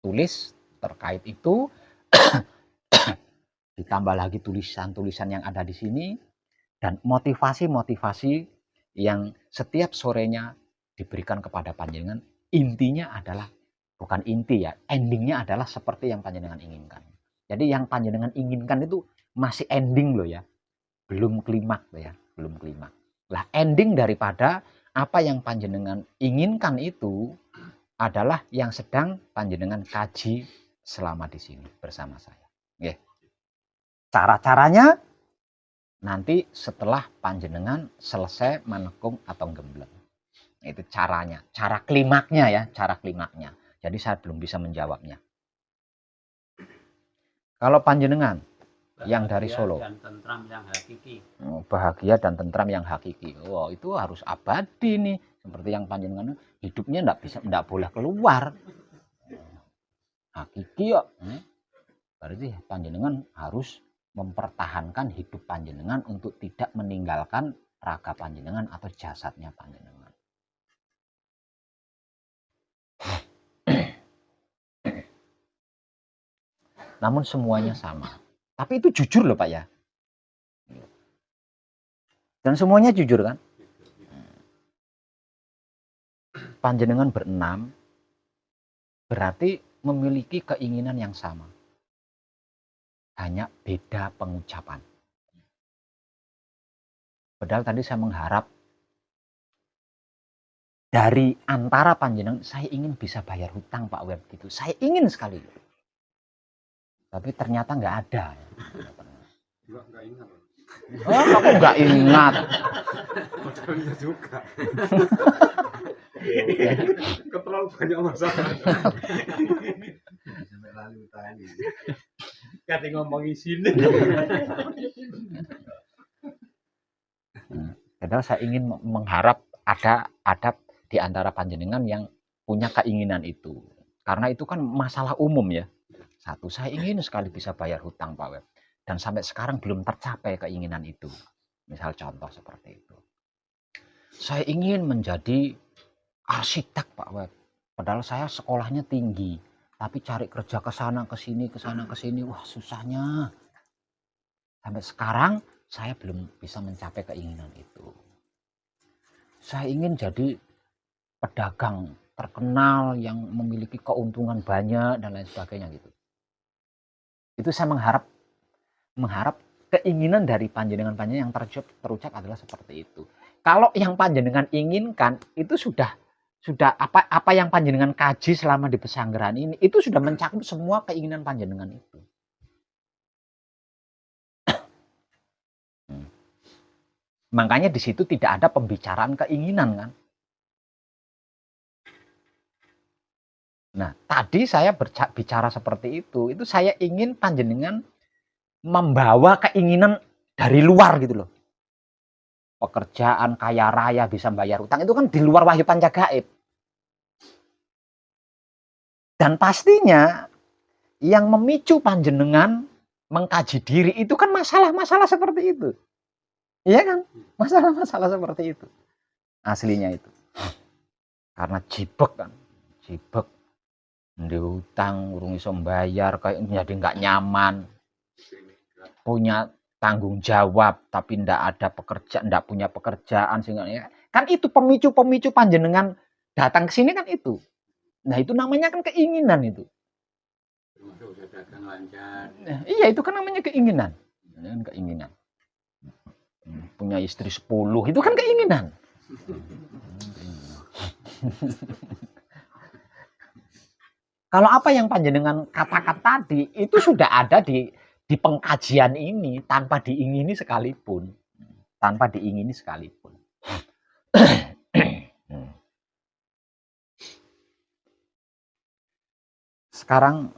tulis terkait itu. Ditambah lagi tulisan-tulisan yang ada di sini dan motivasi-motivasi yang setiap sorenya diberikan kepada panjenengan. Intinya adalah, bukan inti ya, endingnya adalah seperti yang panjenengan inginkan. Jadi yang panjenengan inginkan itu masih ending loh ya, belum klimaks ya, belum klimaks. Lah ending daripada apa yang panjenengan inginkan itu adalah yang sedang panjenengan kaji selama di sini bersama saya. Oke. Cara-caranya nanti setelah panjenengan selesai menekung atau gembleng. Itu caranya, cara klimaknya ya, cara klimaknya. Jadi saya belum bisa menjawabnya. Kalau panjenengan bahagia yang dari Solo, dan tentram yang hakiki. Bahagia dan tentram yang hakiki. Wow, itu harus abadi nih. Seperti yang panjenengan hidupnya enggak boleh keluar. Hakiki kok. Berarti panjenengan harus mempertahankan hidup panjenengan untuk tidak meninggalkan raga panjenengan atau jasadnya panjenengan. Namun semuanya sama. Tapi itu jujur loh Pak ya. Dan semuanya jujur kan? Panjenengan berenam berarti memiliki keinginan yang sama. Hanya beda pengucapan. Padahal tadi saya mengharap dari antara panjenengan, saya ingin bisa bayar hutang Pak Web gitu. Saya ingin sekali. Tapi ternyata nggak ada. Nggak ingat. Oh, kamu nggak ingat. Modelnya juga. Terlalu banyak masalah. Sampai lalu tadi. Kata ngomongin sini. Padahal saya ingin mengharap ada di antara panjenengan yang punya keinginan itu. Karena itu kan masalah umum ya. Satu, saya ingin sekali bisa bayar hutang Pak Web. Dan sampai sekarang belum tercapai keinginan itu. Misal contoh seperti itu. Saya ingin menjadi arsitek Pak Web. Padahal saya sekolahnya tinggi. Tapi cari kerja ke sana ke sini, wah susahnya. Sampai sekarang saya belum bisa mencapai keinginan itu. Saya ingin jadi pedagang terkenal yang memiliki keuntungan banyak dan lain sebagainya gitu. Itu saya mengharap keinginan dari panjenengan yang terucap adalah seperti itu. Kalau yang panjenengan inginkan itu sudah sudah apa yang panjenengan kaji selama di pesanggeran ini itu sudah mencakup semua keinginan panjenengan itu. Makanya di situ tidak ada pembicaraan keinginan kan. Nah, tadi saya bicara seperti itu saya ingin panjenengan membawa keinginan dari luar gitu loh. Pekerjaan, kaya raya, bisa bayar utang itu kan di luar wahyu pancagaib. Dan pastinya yang memicu panjenengan mengkaji diri itu kan masalah-masalah seperti itu. Iya kan? Masalah-masalah seperti itu. Aslinya itu. Karena jibek kan. Jibek. Di hutang, urung iso bayar, kayak jadi nggak nyaman. Punya tanggung jawab, tapi ndak punya pekerjaan. Sehingga, ya. Kan itu pemicu-pemicu panjenengan datang ke sini kan itu. Nah itu namanya kan keinginan itu. Termasuk usaha dagang lancar. Nah, iya itu kan namanya keinginan. Keinginan. Punya istri 10 itu kan keinginan. Kalau apa yang panjenengan katakan tadi itu sudah ada di pengkajian ini tanpa diingini sekalipun. Tanpa diingini sekalipun. Sekarang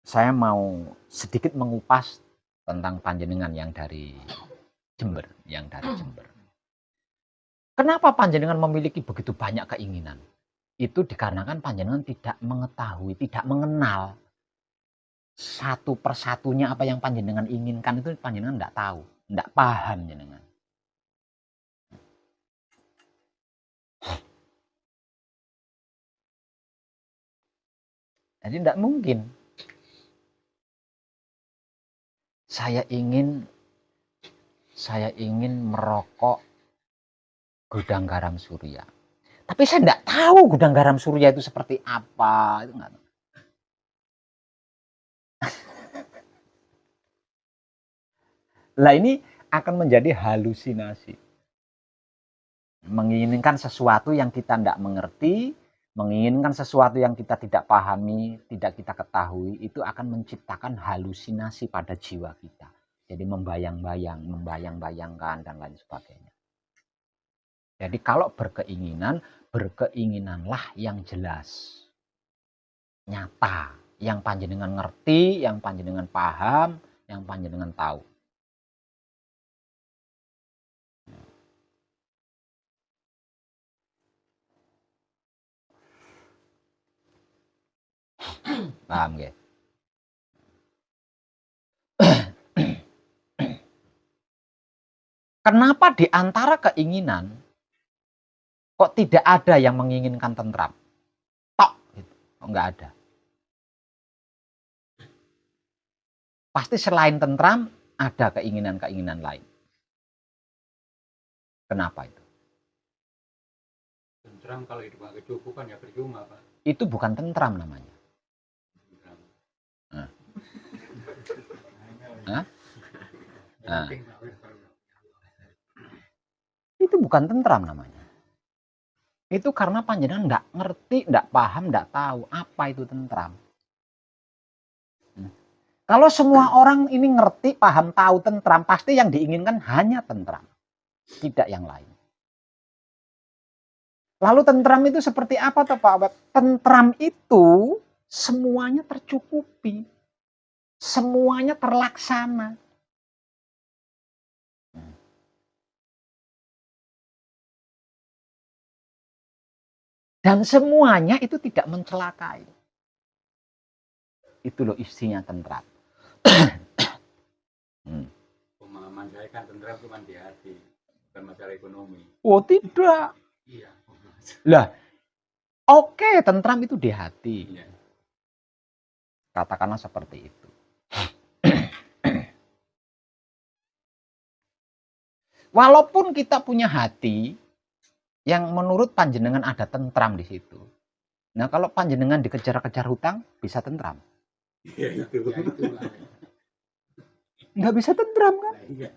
saya mau sedikit mengupas tentang panjenengan yang dari Jember, Kenapa panjenengan memiliki begitu banyak keinginan? Itu dikarenakan panjenengan tidak mengetahui, tidak mengenal satu persatunya apa yang panjenengan inginkan itu panjenengan tidak tahu, tidak paham jenengan. Jadi tidak mungkin saya ingin merokok gudang garam surya. Tapi saya tidak tahu gudang garam surya itu seperti apa. Itu enggak tahu. Lah ini akan menjadi halusinasi. Menginginkan sesuatu yang kita tidak mengerti, menginginkan sesuatu yang kita tidak pahami, tidak kita ketahui, itu akan menciptakan halusinasi pada jiwa kita. Jadi membayang-bayangkan dan lain sebagainya. Jadi kalau berkeinginanlah yang jelas, nyata, yang panjenengan ngerti, yang panjenengan paham, yang panjenengan tahu. Paham nggih? Kenapa di antara keinginan kok tidak ada yang menginginkan tentram? Tok, gitu. Enggak ada. Pasti selain tentram ada keinginan-keinginan lain. Kenapa itu? Tentram kalau hidup nggak kecukupan ya percuma Pak. Itu bukan tentram namanya. Hah? Nah. Itu bukan tentram namanya. Itu karena panjenengan enggak ngerti, enggak paham, enggak tahu apa itu tentram. Kalau semua orang ini ngerti, paham, tahu tentram, pasti yang diinginkan hanya tentram, tidak yang lain. Lalu tentram itu seperti apa toh Pak Abad? Tentram itu semuanya tercukupi, semuanya terlaksana. Dan semuanya itu tidak mencelakai. Itu loh isinya tentram. Pemahaman saya kan tentram cuma di hati, bukan masalah ekonomi. Oh tidak. Iya. Lah, oke, tentram itu di hati. Iya. Katakanlah seperti itu. Walaupun kita punya hati yang menurut panjenengan ada tentram di situ. Nah, kalau panjenengan dikejar-kejar hutang, bisa tentram? Iya itu. Ya, itu nggak bisa tentram kan? Iya.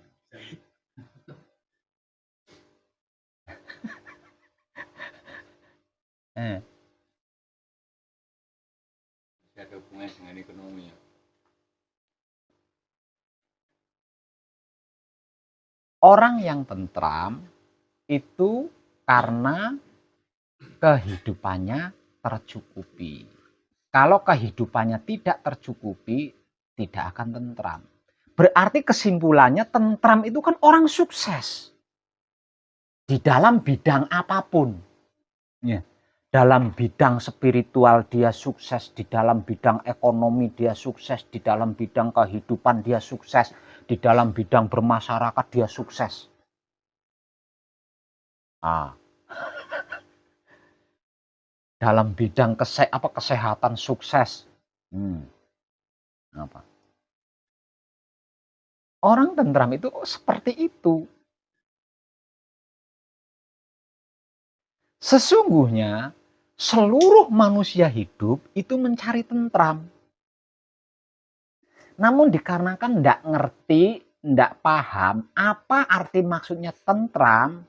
Eh. Ada hubungannya dengan ekonomi ya. Orang yang tentram itu karena kehidupannya tercukupi. Kalau kehidupannya tidak tercukupi, tidak akan tentram. Berarti kesimpulannya tentram itu kan orang sukses. Di dalam bidang apapun. Ya. Dalam bidang spiritual dia sukses, di dalam bidang ekonomi dia sukses, di dalam bidang kehidupan dia sukses, di dalam bidang bermasyarakat dia sukses. Ah. Dalam bidang kesehatan sukses. Apa? Orang tentram itu seperti itu. Sesungguhnya seluruh manusia hidup itu mencari tentram. Namun dikarenakan tidak ngerti, tidak paham apa arti maksudnya tentram,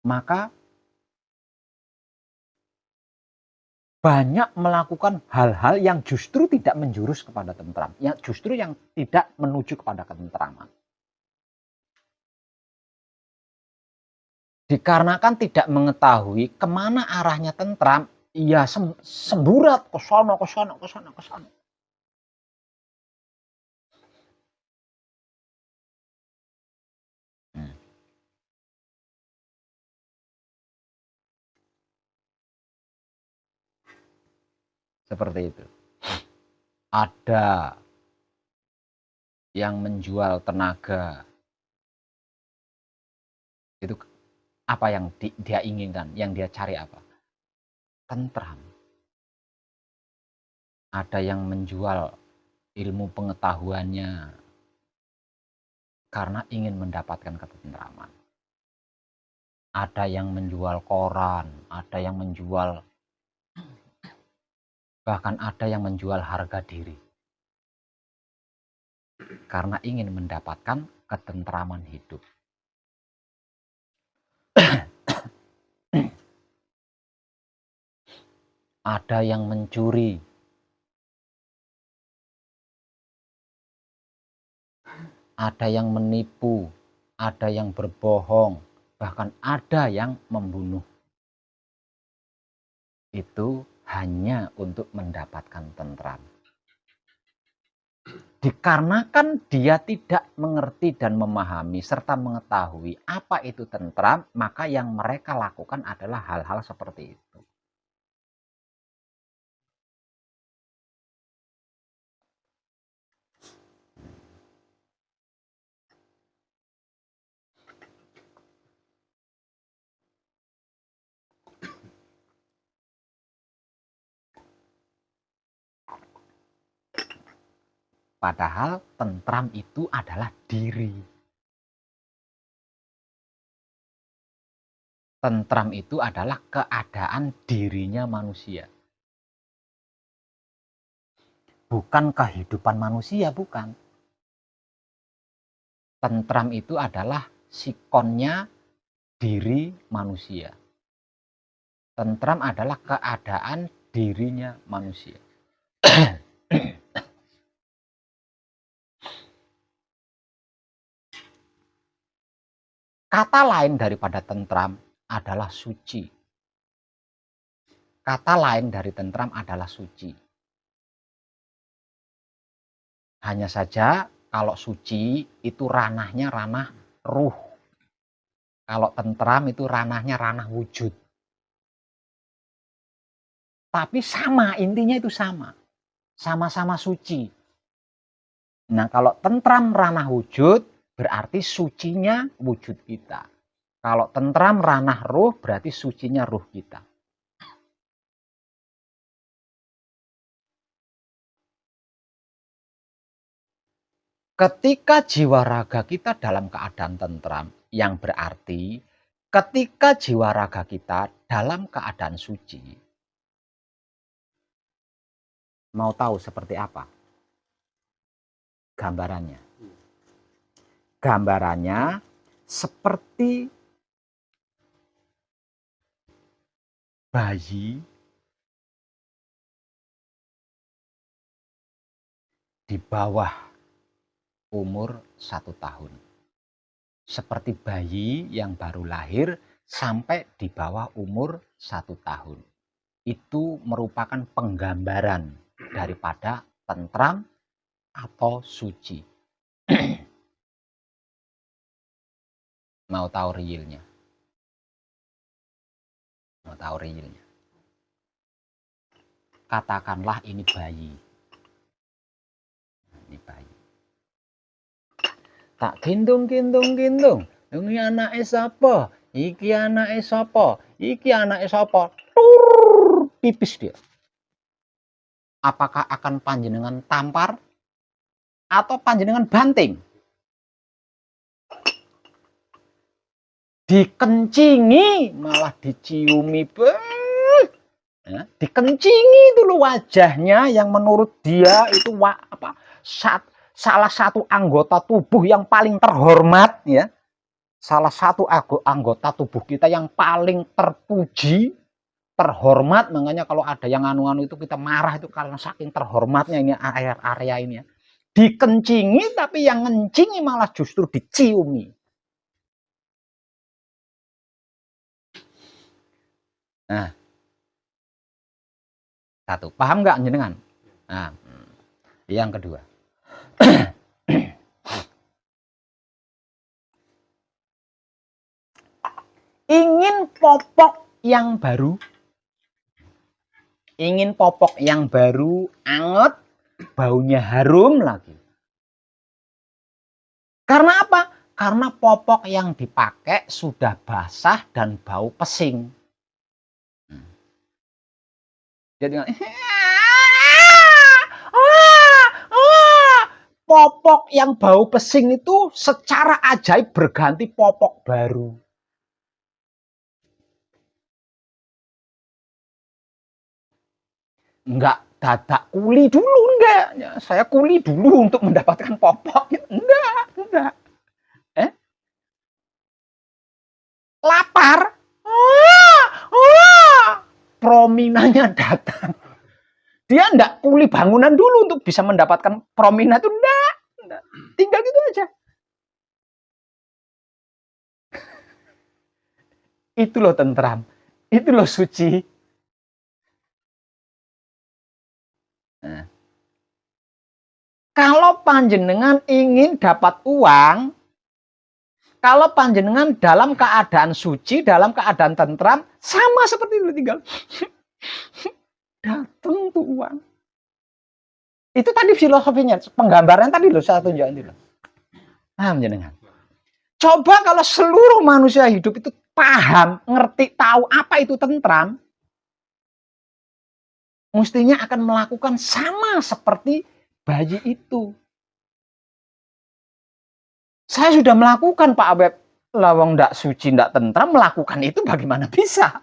maka banyak melakukan hal-hal yang justru tidak menjurus kepada tentram, yang justru yang tidak menuju kepada ketentraman. Dikarenakan tidak mengetahui kemana arahnya tentram, ia semburat ke sono. Seperti itu. Ada yang menjual tenaga. Itu apa yang dia inginkan, yang dia cari apa? Tentram. Ada yang menjual ilmu pengetahuannya karena ingin mendapatkan ketentraman. Ada yang menjual koran, ada yang menjual, bahkan ada yang menjual harga diri karena ingin mendapatkan ketentraman hidup. Ada yang mencuri, ada yang menipu, ada yang berbohong, bahkan ada yang membunuh. Itu hanya untuk mendapatkan tentram. Dikarenakan dia tidak mengerti dan memahami serta mengetahui apa itu tentram, maka yang mereka lakukan adalah hal-hal seperti itu. Padahal tentram itu adalah diri. Tentram itu adalah keadaan dirinya manusia. Bukan kehidupan manusia, bukan. Tentram itu adalah sikonnya diri manusia. Tentram adalah keadaan dirinya manusia. Kata lain daripada tentram adalah suci. Kata lain dari tentram adalah suci. Hanya saja kalau suci itu ranahnya ranah ruh. Kalau tentram itu ranahnya ranah wujud. Tapi sama, intinya itu sama. Sama-sama suci. Nah, kalau tentram ranah wujud, berarti sucinya wujud kita. Kalau tentram ranah ruh, berarti sucinya ruh kita. Ketika jiwa raga kita dalam keadaan tentram, yang berarti ketika jiwa raga kita dalam keadaan suci. Mau tahu seperti apa gambarannya? Gambarannya seperti bayi di bawah umur 1 tahun. Seperti bayi yang baru lahir sampai di bawah umur 1 tahun. Itu merupakan penggambaran daripada tentram atau suci. Mau tahu realnya? Mau tahu realnya? Katakanlah ini bayi. Ini bayi. Tak gendong. Ini anake sapa? Iki anake sapa? Iki anake sapa? Tur, pipis dia. Apakah akan panjenengan tampar atau panjenengan banting? Dikencingi malah diciumi. Ya, dikencingi dulu wajahnya yang menurut dia itu salah satu anggota tubuh yang paling terhormat, ya. Salah satu anggota tubuh kita yang paling terpuji, terhormat. Makanya kalau ada yang anu-anu itu kita marah itu karena saking terhormatnya ini area ini, ya. Dikencingi tapi yang ngencingi malah justru diciumi. Nah, satu, paham nggak jenengan? Nah, yang kedua, ingin popok yang baru, anget, baunya harum lagi. Karena apa? Karena popok yang dipakai sudah basah dan bau pesing. Jadi popok yang bau pesing itu secara ajaib berganti popok baru. Enggak dadak kuli dulu, enggak. Ya, saya kuli dulu untuk mendapatkan popok. Enggak. Lapar. Prominanya datang. Dia enggak kuli bangunan dulu untuk bisa mendapatkan promina itu, enggak. Tinggal gitu aja. Itu loh tentram. Itu loh suci. Nah. Kalau panjenengan ingin dapat uang, kalau panjenengan dalam keadaan suci, dalam keadaan tentram, sama seperti itu, tinggal datang tuh uang. Itu tadi filosofinya, penggambaran tadi loh saya tunjukin itu. Paham jenengan? Coba kalau seluruh manusia hidup itu paham, ngerti, tahu apa itu tentram, mestinya akan melakukan sama seperti bayi itu. Saya sudah melakukan, Pak Abeb. Lawang ndak suci, ndak tentram, melakukan itu bagaimana bisa?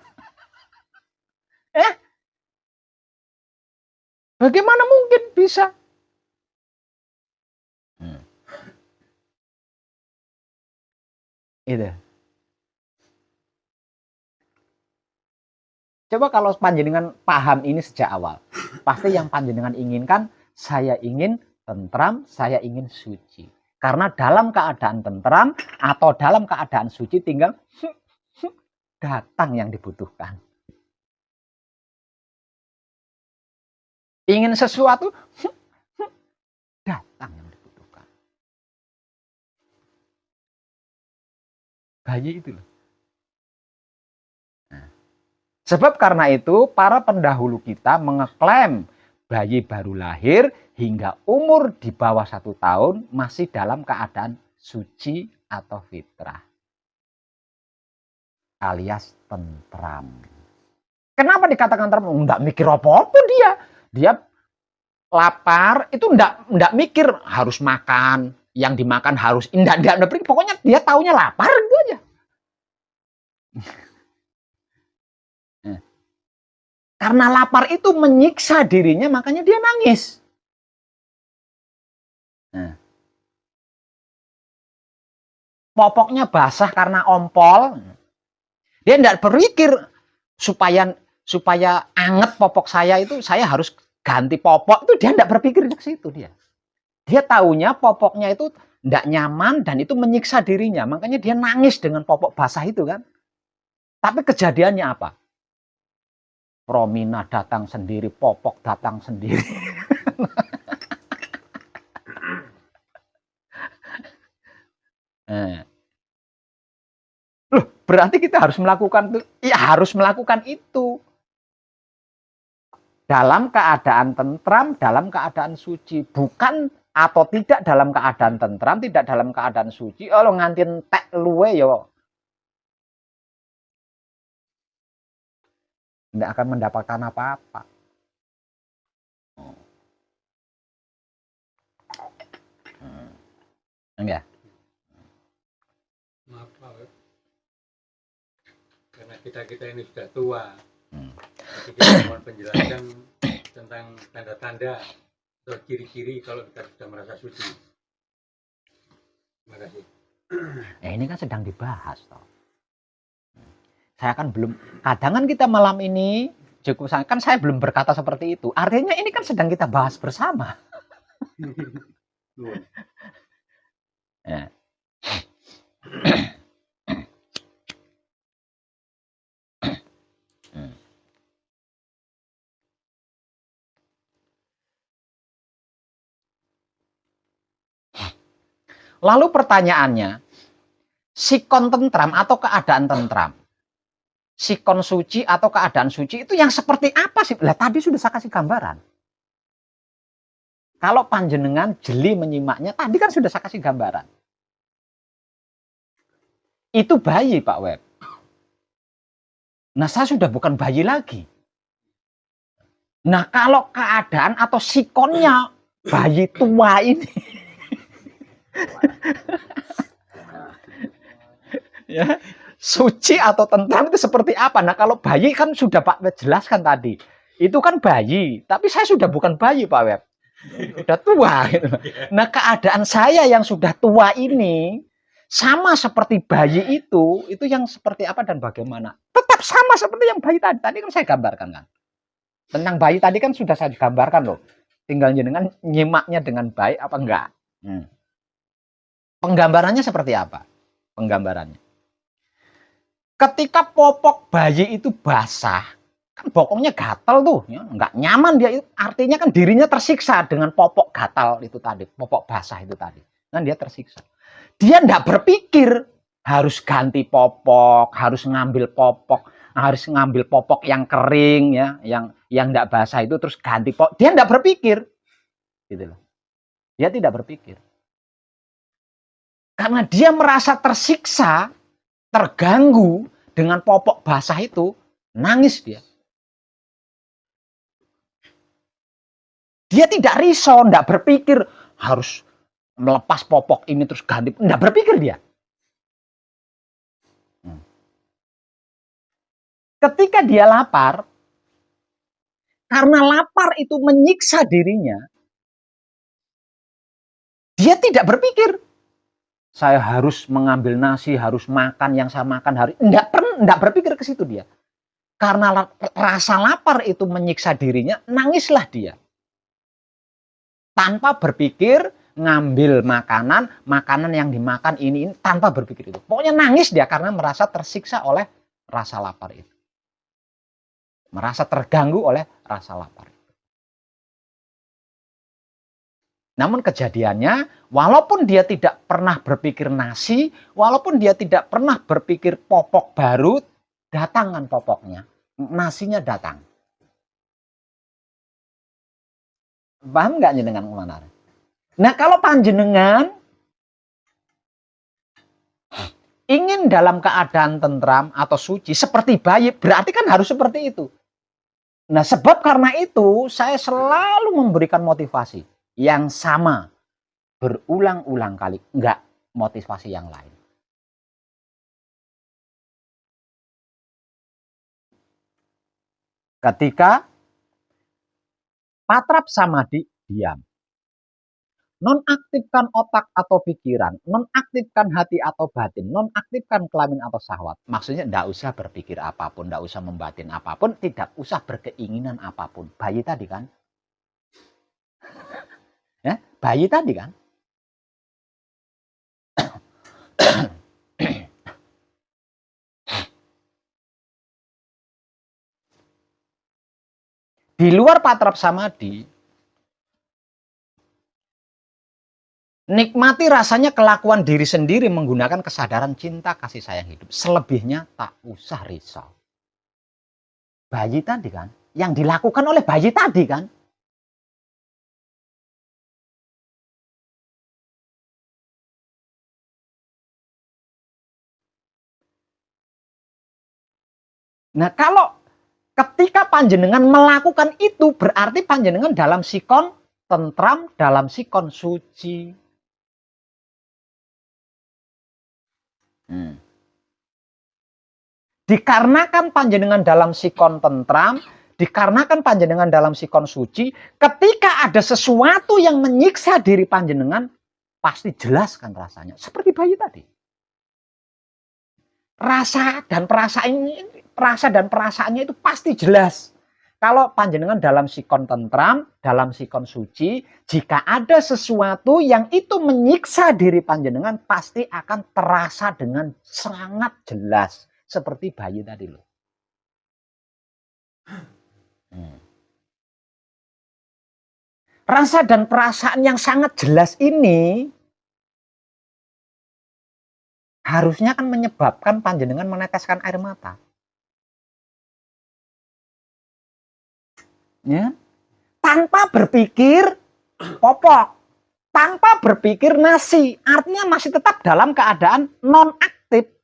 Bagaimana mungkin bisa? Itu. Coba kalau panjenengan paham ini sejak awal, pasti yang panjenengan inginkan, saya ingin tentram, saya ingin suci. Karena dalam keadaan tentram atau dalam keadaan suci tinggal datang yang dibutuhkan. Ingin sesuatu, datang yang dibutuhkan. Bayi itu loh. Nah, sebab karena itu para pendahulu kita mengeklaim bayi baru lahir hingga umur di bawah 1 tahun masih dalam keadaan suci atau fitrah. Alias tentram. Kenapa dikatakan tentram? Enggak mikir apa-apa dia. Dia lapar itu enggak mikir harus makan, yang dimakan harus enggak pokoknya dia taunya lapar gitu aja. Karena lapar itu menyiksa dirinya, makanya dia nangis. Popoknya basah karena ompol. Dia enggak berpikir supaya supaya anget popok saya itu saya harus ganti popok, itu dia enggak berpikir ke situ dia. Dia taunya popoknya itu enggak nyaman dan itu menyiksa dirinya, makanya dia nangis dengan popok basah itu kan. Tapi kejadiannya apa? Romina datang sendiri, popok datang sendiri. Loh, berarti kita harus melakukan itu. Ya harus melakukan itu. Dalam keadaan tentram, dalam keadaan suci. Bukan atau tidak dalam keadaan tentram, tidak dalam keadaan suci. Oh, lo ngantin tek luwe yo. Tidak akan mendapatkan apa-apa. Enggak. Maaf, karena kita ini sudah tua. Jadi kita mohon penjelasan tentang tanda-tanda atau ciri-ciri kalau kita sudah merasa suci. Terima kasih. Ini kan sedang dibahas toh. Saya kan belum, kadang kan kita malam ini kan saya belum berkata seperti itu. Artinya ini kan sedang kita bahas bersama. Ya. Lalu pertanyaannya, sikon tentram atau keadaan tentram? Sikon suci atau keadaan suci itu yang seperti apa sih? Lah tadi sudah saya kasih gambaran. Kalau panjenengan jeli menyimaknya, tadi kan sudah saya kasih gambaran. Itu bayi, Pak Web. Nah, saya sudah bukan bayi lagi. Nah, kalau keadaan atau sikonnya bayi tua ini, ya, suci atau tentram itu seperti apa? Nah, kalau bayi kan sudah Pak Web jelaskan tadi. Itu kan bayi, tapi saya sudah bukan bayi, Pak Web. Sudah tua gitu. Nah, keadaan saya yang sudah tua ini sama seperti bayi itu yang seperti apa dan bagaimana? Tetap sama seperti yang bayi tadi. Tadi kan saya gambarkan kan. Tentang bayi tadi kan sudah saya gambarkan loh. Tinggal jenengan nyimaknya dengan baik apa enggak. Penggambarannya seperti apa? Penggambarannya. Ketika popok bayi itu basah, kan bokongnya gatal tuh, ya, nggak nyaman dia. Artinya kan dirinya tersiksa dengan popok gatal itu tadi, popok basah itu tadi. Kan dia tersiksa. Dia nggak berpikir harus ganti popok, harus ngambil popok yang kering ya, yang nggak basah itu terus ganti popok. Dia nggak berpikir, gitu loh. Dia tidak berpikir. Karena dia merasa tersiksa, terganggu dengan popok basah itu, nangis dia. Dia tidak risau, tidak berpikir harus melepas popok ini terus ganti. Tidak berpikir dia. Ketika dia lapar, karena lapar itu menyiksa dirinya, dia tidak berpikir saya harus mengambil nasi, harus makan yang saya makan hari. Tidak berpikir ke situ dia. Karena rasa lapar itu menyiksa dirinya, nangislah dia. Tanpa berpikir ngambil makanan yang dimakan ini tanpa berpikir itu. Pokoknya nangis dia karena merasa tersiksa oleh rasa lapar itu. Merasa terganggu oleh rasa lapar. Namun kejadiannya, walaupun dia tidak pernah berpikir nasi, walaupun dia tidak pernah berpikir popok baru, datangan popoknya, nasinya datang. Paham nggak jenengan kemana? Nah, kalau panjenengan ingin dalam keadaan tentram atau suci seperti bayi, berarti kan harus seperti itu. Nah, sebab karena itu saya selalu memberikan motivasi yang sama berulang-ulang kali, enggak motivasi yang lain. Ketika patrap samadhi diam, nonaktifkan otak atau pikiran, nonaktifkan hati atau batin, nonaktifkan kelamin atau syahwat. Maksudnya tidak usah berpikir apapun, tidak usah membatin apapun, tidak usah berkeinginan apapun. Bayi tadi kan? Ya, bayi tadi kan? Di luar patrap samadhi, nikmati rasanya kelakuan diri sendiri menggunakan kesadaran cinta kasih sayang hidup. Selebihnya tak usah risau. Bayi tadi kan? Yang dilakukan oleh bayi tadi kan? Nah, kalau ketika panjenengan melakukan itu, berarti panjenengan dalam sikon tentram, dalam sikon suci. Dikarenakan panjenengan dalam sikon tentram, dikarenakan panjenengan dalam sikon suci, ketika ada sesuatu yang menyiksa diri panjenengan, pasti jelas kan rasanya. Seperti bayi tadi. Rasa dan perasaannya itu pasti jelas. Kalau panjenengan dalam sikon tentram, dalam sikon suci, jika ada sesuatu yang itu menyiksa diri panjenengan, pasti akan terasa dengan sangat jelas. Seperti bayi tadi loh. Rasa dan perasaan yang sangat jelas ini harusnya kan menyebabkan panjenengan meneteskan air mata. Ya. Tanpa berpikir popok, tanpa berpikir nasi, artinya masih tetap dalam keadaan non-aktif.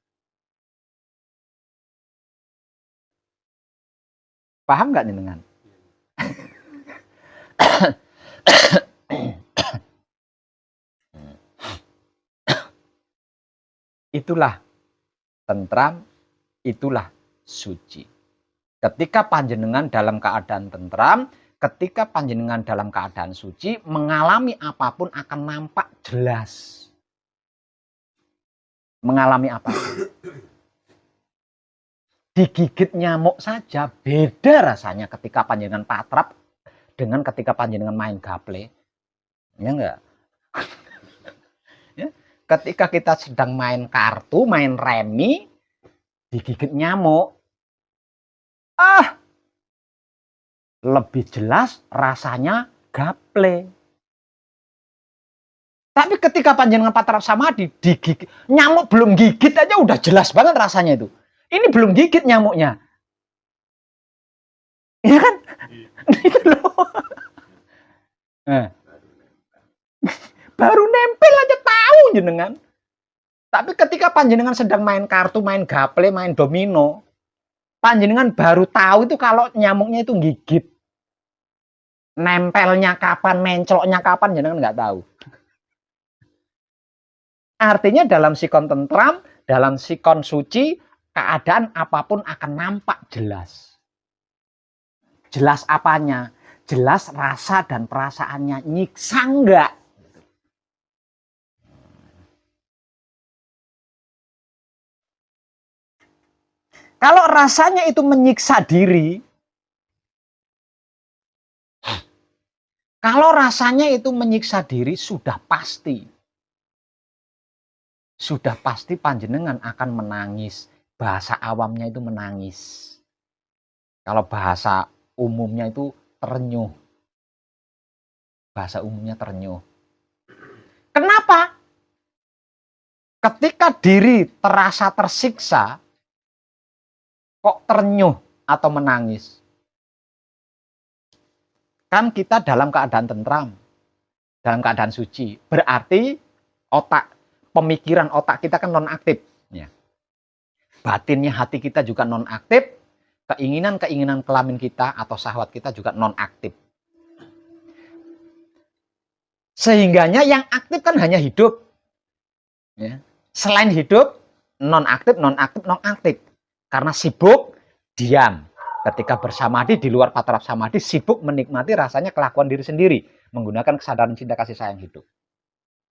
Paham nggak nih dengan? Itulah tentram, itulah suci. Ketika panjenengan dalam keadaan tentram, ketika panjenengan dalam keadaan suci, mengalami apapun akan nampak jelas. Mengalami apapun. Digigit nyamuk saja beda rasanya ketika panjenengan patrap dengan ketika panjenengan main gaple. Ya enggak? Ya. Ketika kita sedang main kartu, main remi, digigit nyamuk, lebih jelas rasanya gaple. Tapi ketika panjenengan patrap samadhi, digigit nyamuk belum gigit aja udah jelas banget rasanya itu. Ini belum gigit nyamuknya. Iya kan? Itu loh. Baru nempel aja tahu jenengan. Tapi ketika panjenengan sedang main kartu, main gaple, main domino, panjenengan baru tahu itu kalau nyamuknya itu gigit. Nempelnya kapan, mencoloknya kapan, jenengan nggak tahu. Artinya dalam sikon tentram, dalam sikon suci, keadaan apapun akan nampak jelas. Jelas apanya? Jelas rasa dan perasaannya. Nyiksa enggak? Kalau rasanya itu menyiksa diri, kalau rasanya itu menyiksa diri, sudah pasti. Sudah pasti panjenengan akan menangis. Bahasa awamnya itu menangis. Kalau bahasa umumnya itu terenyuh. Bahasa umumnya terenyuh. Kenapa? Ketika diri terasa tersiksa, kok terenyuh atau menangis? Kan kita dalam keadaan tentram, dalam keadaan suci. Berarti pemikiran otak kita kan nonaktif. Ya. Batinnya hati kita juga nonaktif. Keinginan-keinginan kelamin kita atau syahwat kita juga nonaktif. Sehingganya yang aktif kan hanya hidup. Ya. Selain hidup, nonaktif, nonaktif, nonaktif. Karena sibuk, diam. Ketika bersamadhi di luar patrap samadhi, sibuk menikmati rasanya kelakuan diri sendiri. Menggunakan kesadaran cinta kasih sayang hidup.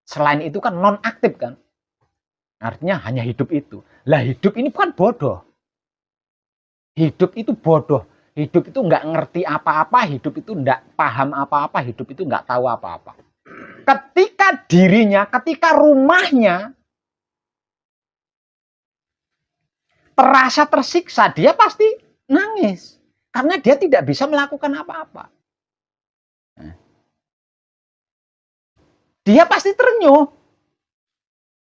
Selain itu kan non aktif kan. Artinya hanya hidup itu. Lah hidup ini bukan bodoh. Hidup itu bodoh. Hidup itu nggak ngerti apa-apa, hidup itu nggak paham apa-apa, hidup itu nggak tahu apa-apa. Ketika dirinya, ketika rumahnya terasa tersiksa, dia pasti nangis. Karena dia tidak bisa melakukan apa-apa. Dia pasti terenyuh.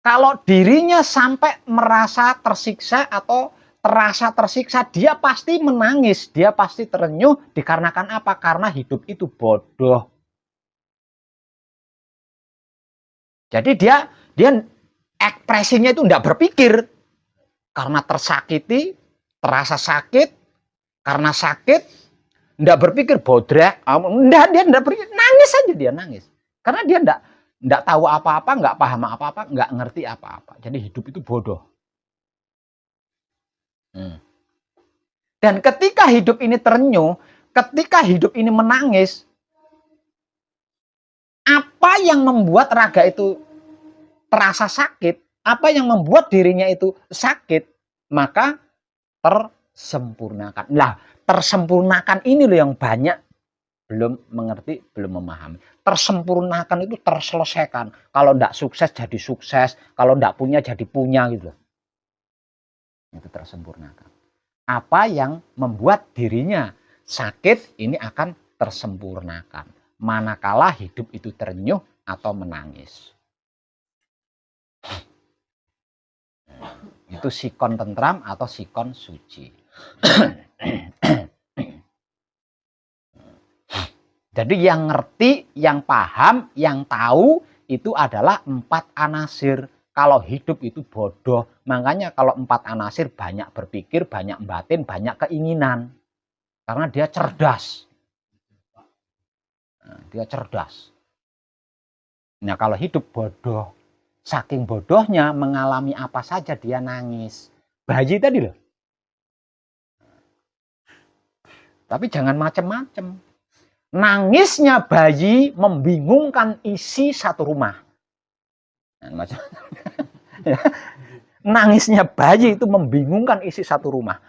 Kalau dirinya sampai merasa tersiksa atau terasa tersiksa, dia pasti menangis, dia pasti terenyuh. Dikarenakan apa? Karena hidup itu bodoh. Jadi dia ekspresinya itu tidak berpikir. Karena tersakiti, terasa sakit, karena sakit, tidak berpikir bodrek, dia tidak berpikir, nangis saja dia nangis. Karena dia tidak tahu apa-apa, nggak paham apa-apa, nggak ngerti apa-apa. Jadi hidup itu bodoh. Dan ketika hidup ini terenyuh, ketika hidup ini menangis, apa yang membuat raga itu terasa sakit, apa yang membuat dirinya itu sakit, maka tersempurnakan. Nah, tersempurnakan ini loh yang banyak belum mengerti, belum memahami. Tersempurnakan itu terselesaikan. Kalau tidak sukses jadi sukses, kalau tidak punya jadi punya gitu. Itu tersempurnakan. Apa yang membuat dirinya sakit ini akan tersempurnakan. Manakala hidup itu terenyuh atau menangis. Itu sikon tentram atau sikon suci. Jadi yang ngerti, yang paham, yang tahu itu adalah 4 anasir. Kalau hidup itu bodoh. Makanya kalau 4 anasir banyak berpikir, banyak batin, banyak keinginan. Karena dia cerdas. Dia cerdas. Nah kalau hidup bodoh. Saking bodohnya mengalami apa saja dia nangis. Bayi tadi loh. Tapi jangan macam-macam. Nangisnya bayi membingungkan isi satu rumah. Nangisnya bayi itu membingungkan isi satu rumah.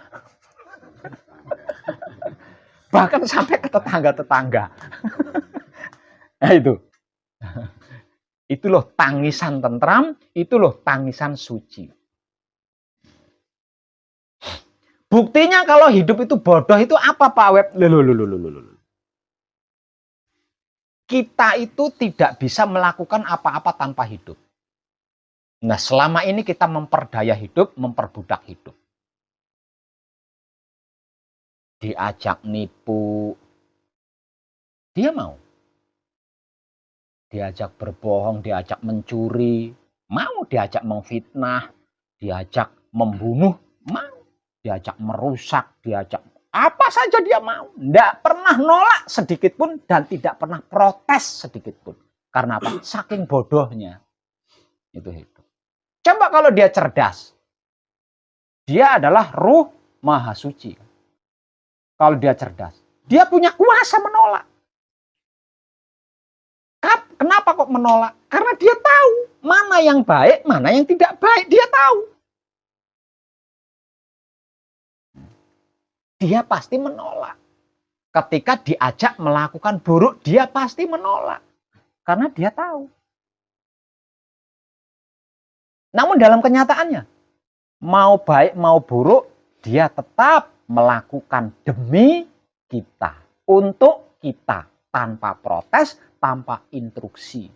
Bahkan sampai ke tetangga-tetangga. Nah itu. Itu loh tangisan tentram, itu loh tangisan suci. Buktinya kalau hidup itu bodoh itu apa Pak Web? Kita itu tidak bisa melakukan apa-apa tanpa hidup. Nah, selama ini kita memperdaya hidup, memperbudak hidup. Diajak nipu, dia mau. Diajak berbohong, diajak mencuri, mau. Diajak memfitnah, diajak membunuh, mau. Diajak merusak, diajak apa saja dia mau. Tidak pernah nolak sedikit pun dan tidak pernah protes sedikit pun. Karena apa? Saking bodohnya. Itu hidup. Coba kalau dia cerdas. Dia adalah ruh maha suci. Kalau dia cerdas. Dia punya kuasa menolak. Kenapa kok menolak? Karena dia tahu mana yang baik, mana yang tidak baik. Dia tahu. Dia pasti menolak. Ketika diajak melakukan buruk, dia pasti menolak. Karena dia tahu. Namun dalam kenyataannya, mau baik mau buruk, dia tetap melakukan demi kita. Untuk kita. Tanpa protes, tanpa instruksi.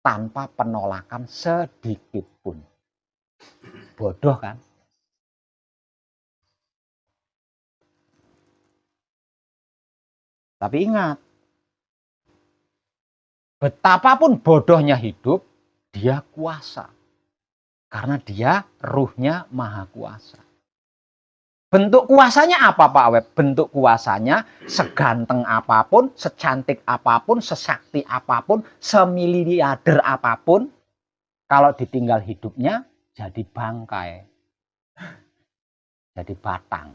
Tanpa penolakan sedikit pun. Bodoh kan? Tapi ingat, betapapun bodohnya hidup, dia kuasa. Karena dia ruhnya maha kuasa. Bentuk kuasanya apa Pak Web? Bentuk kuasanya seganteng apapun, secantik apapun, sesakti apapun, semiliarder apapun, kalau ditinggal hidupnya jadi bangkai. Jadi batang.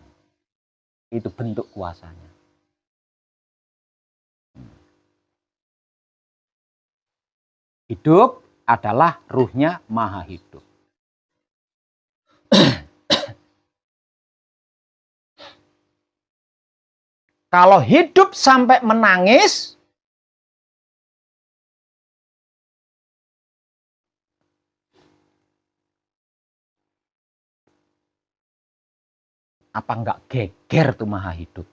Itu bentuk kuasanya. Hidup adalah ruhnya maha hidup. Kalau hidup sampai menangis, apa enggak geger tuh maha hidup?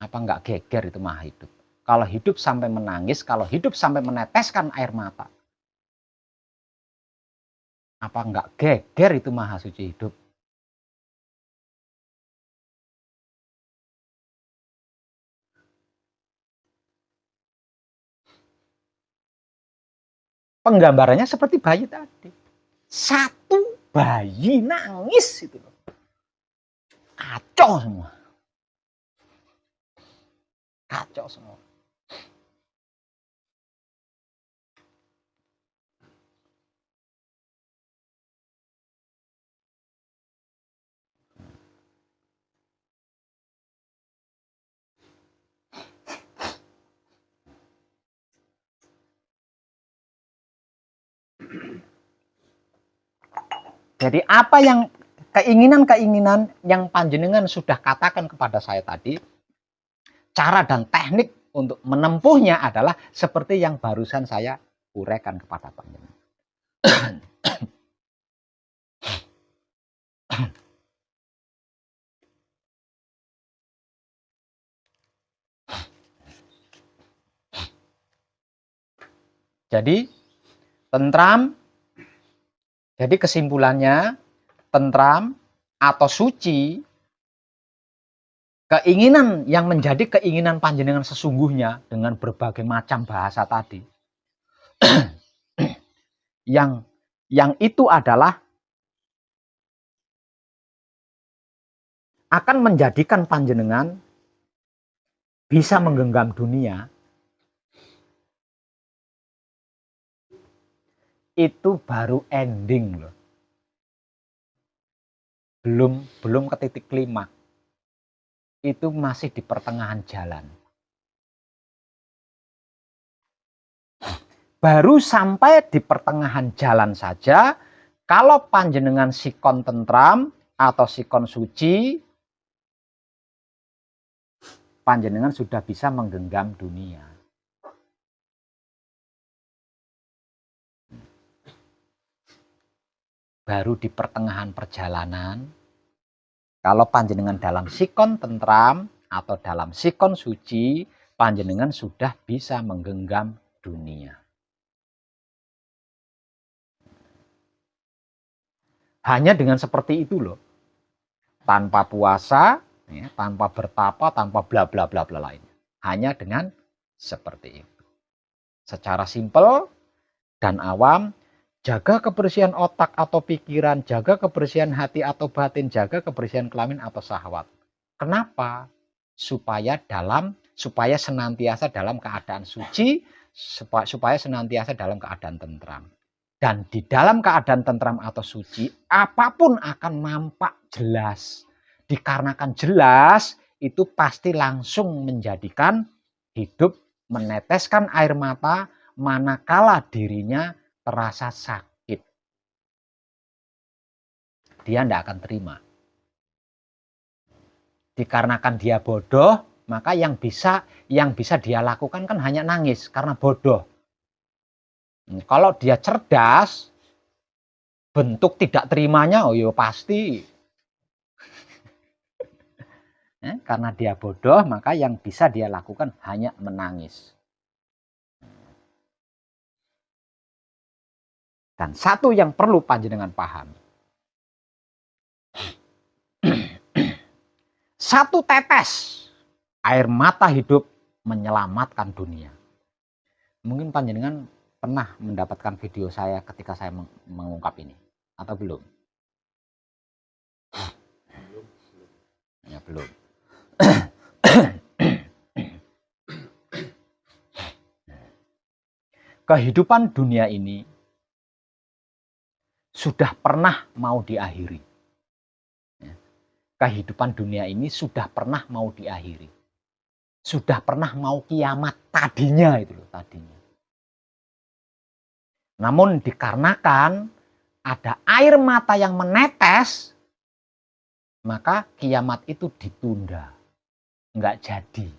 Apa enggak geger itu maha hidup? Kalau hidup sampai menangis, kalau hidup sampai meneteskan air mata, apa enggak geger itu maha suci hidup? Penggambarannya seperti bayi tadi. Satu bayi nangis itu. Kacau semua. Kacau semua. Jadi apa yang keinginan-keinginan yang panjenengan sudah katakan kepada saya tadi, cara dan teknik untuk menempuhnya adalah seperti yang barusan saya uraikan kepada panjenengan. Jadi tentram, jadi kesimpulannya tentram atau suci, keinginan yang menjadi keinginan panjenengan sesungguhnya dengan berbagai macam bahasa tadi, yang itu adalah akan menjadikan panjenengan bisa menggenggam dunia, itu baru ending loh. Belum ke titik klimaks. Itu masih di pertengahan jalan. Baru sampai di pertengahan jalan saja, kalau panjenengan sikon tentram atau sikon suci, panjenengan sudah bisa menggenggam dunia. Baru di pertengahan perjalanan, kalau panjenengan dalam sikon tentram atau dalam sikon suci, panjenengan sudah bisa menggenggam dunia. Hanya dengan seperti itu loh. Tanpa puasa, ya, tanpa bertapa, tanpa bla bla bla bla lainnya. Hanya dengan seperti itu. Secara simpel dan awam, jaga kebersihan otak atau pikiran, jaga kebersihan hati atau batin, jaga kebersihan kelamin atau syahwat. Kenapa? Supaya senantiasa dalam keadaan suci, supaya senantiasa dalam keadaan tentram. Dan di dalam keadaan tentram atau suci, apapun akan nampak jelas. Dikarenakan jelas, itu pasti langsung menjadikan hidup meneteskan air mata manakala dirinya terasa sakit. Dia tidak akan terima. Dikarenakan dia bodoh, maka yang bisa dia lakukan kan hanya nangis karena bodoh. Kalau dia cerdas, bentuk tidak terimanya, oh ya pasti. Karena dia bodoh, maka yang bisa dia lakukan hanya menangis. Dan satu yang perlu panjenengan pahami. Satu tetes air mata hidup menyelamatkan dunia. Mungkin panjenengan pernah mendapatkan video saya ketika saya mengungkap ini. Atau belum? Ya, belum. Kehidupan dunia ini sudah pernah mau diakhiri. Kehidupan dunia ini sudah pernah mau diakhiri. sudah pernah mau kiamat tadinya itu loh, tadinya. Namun dikarenakan ada air mata yang menetes, maka kiamat itu ditunda, nggak jadi.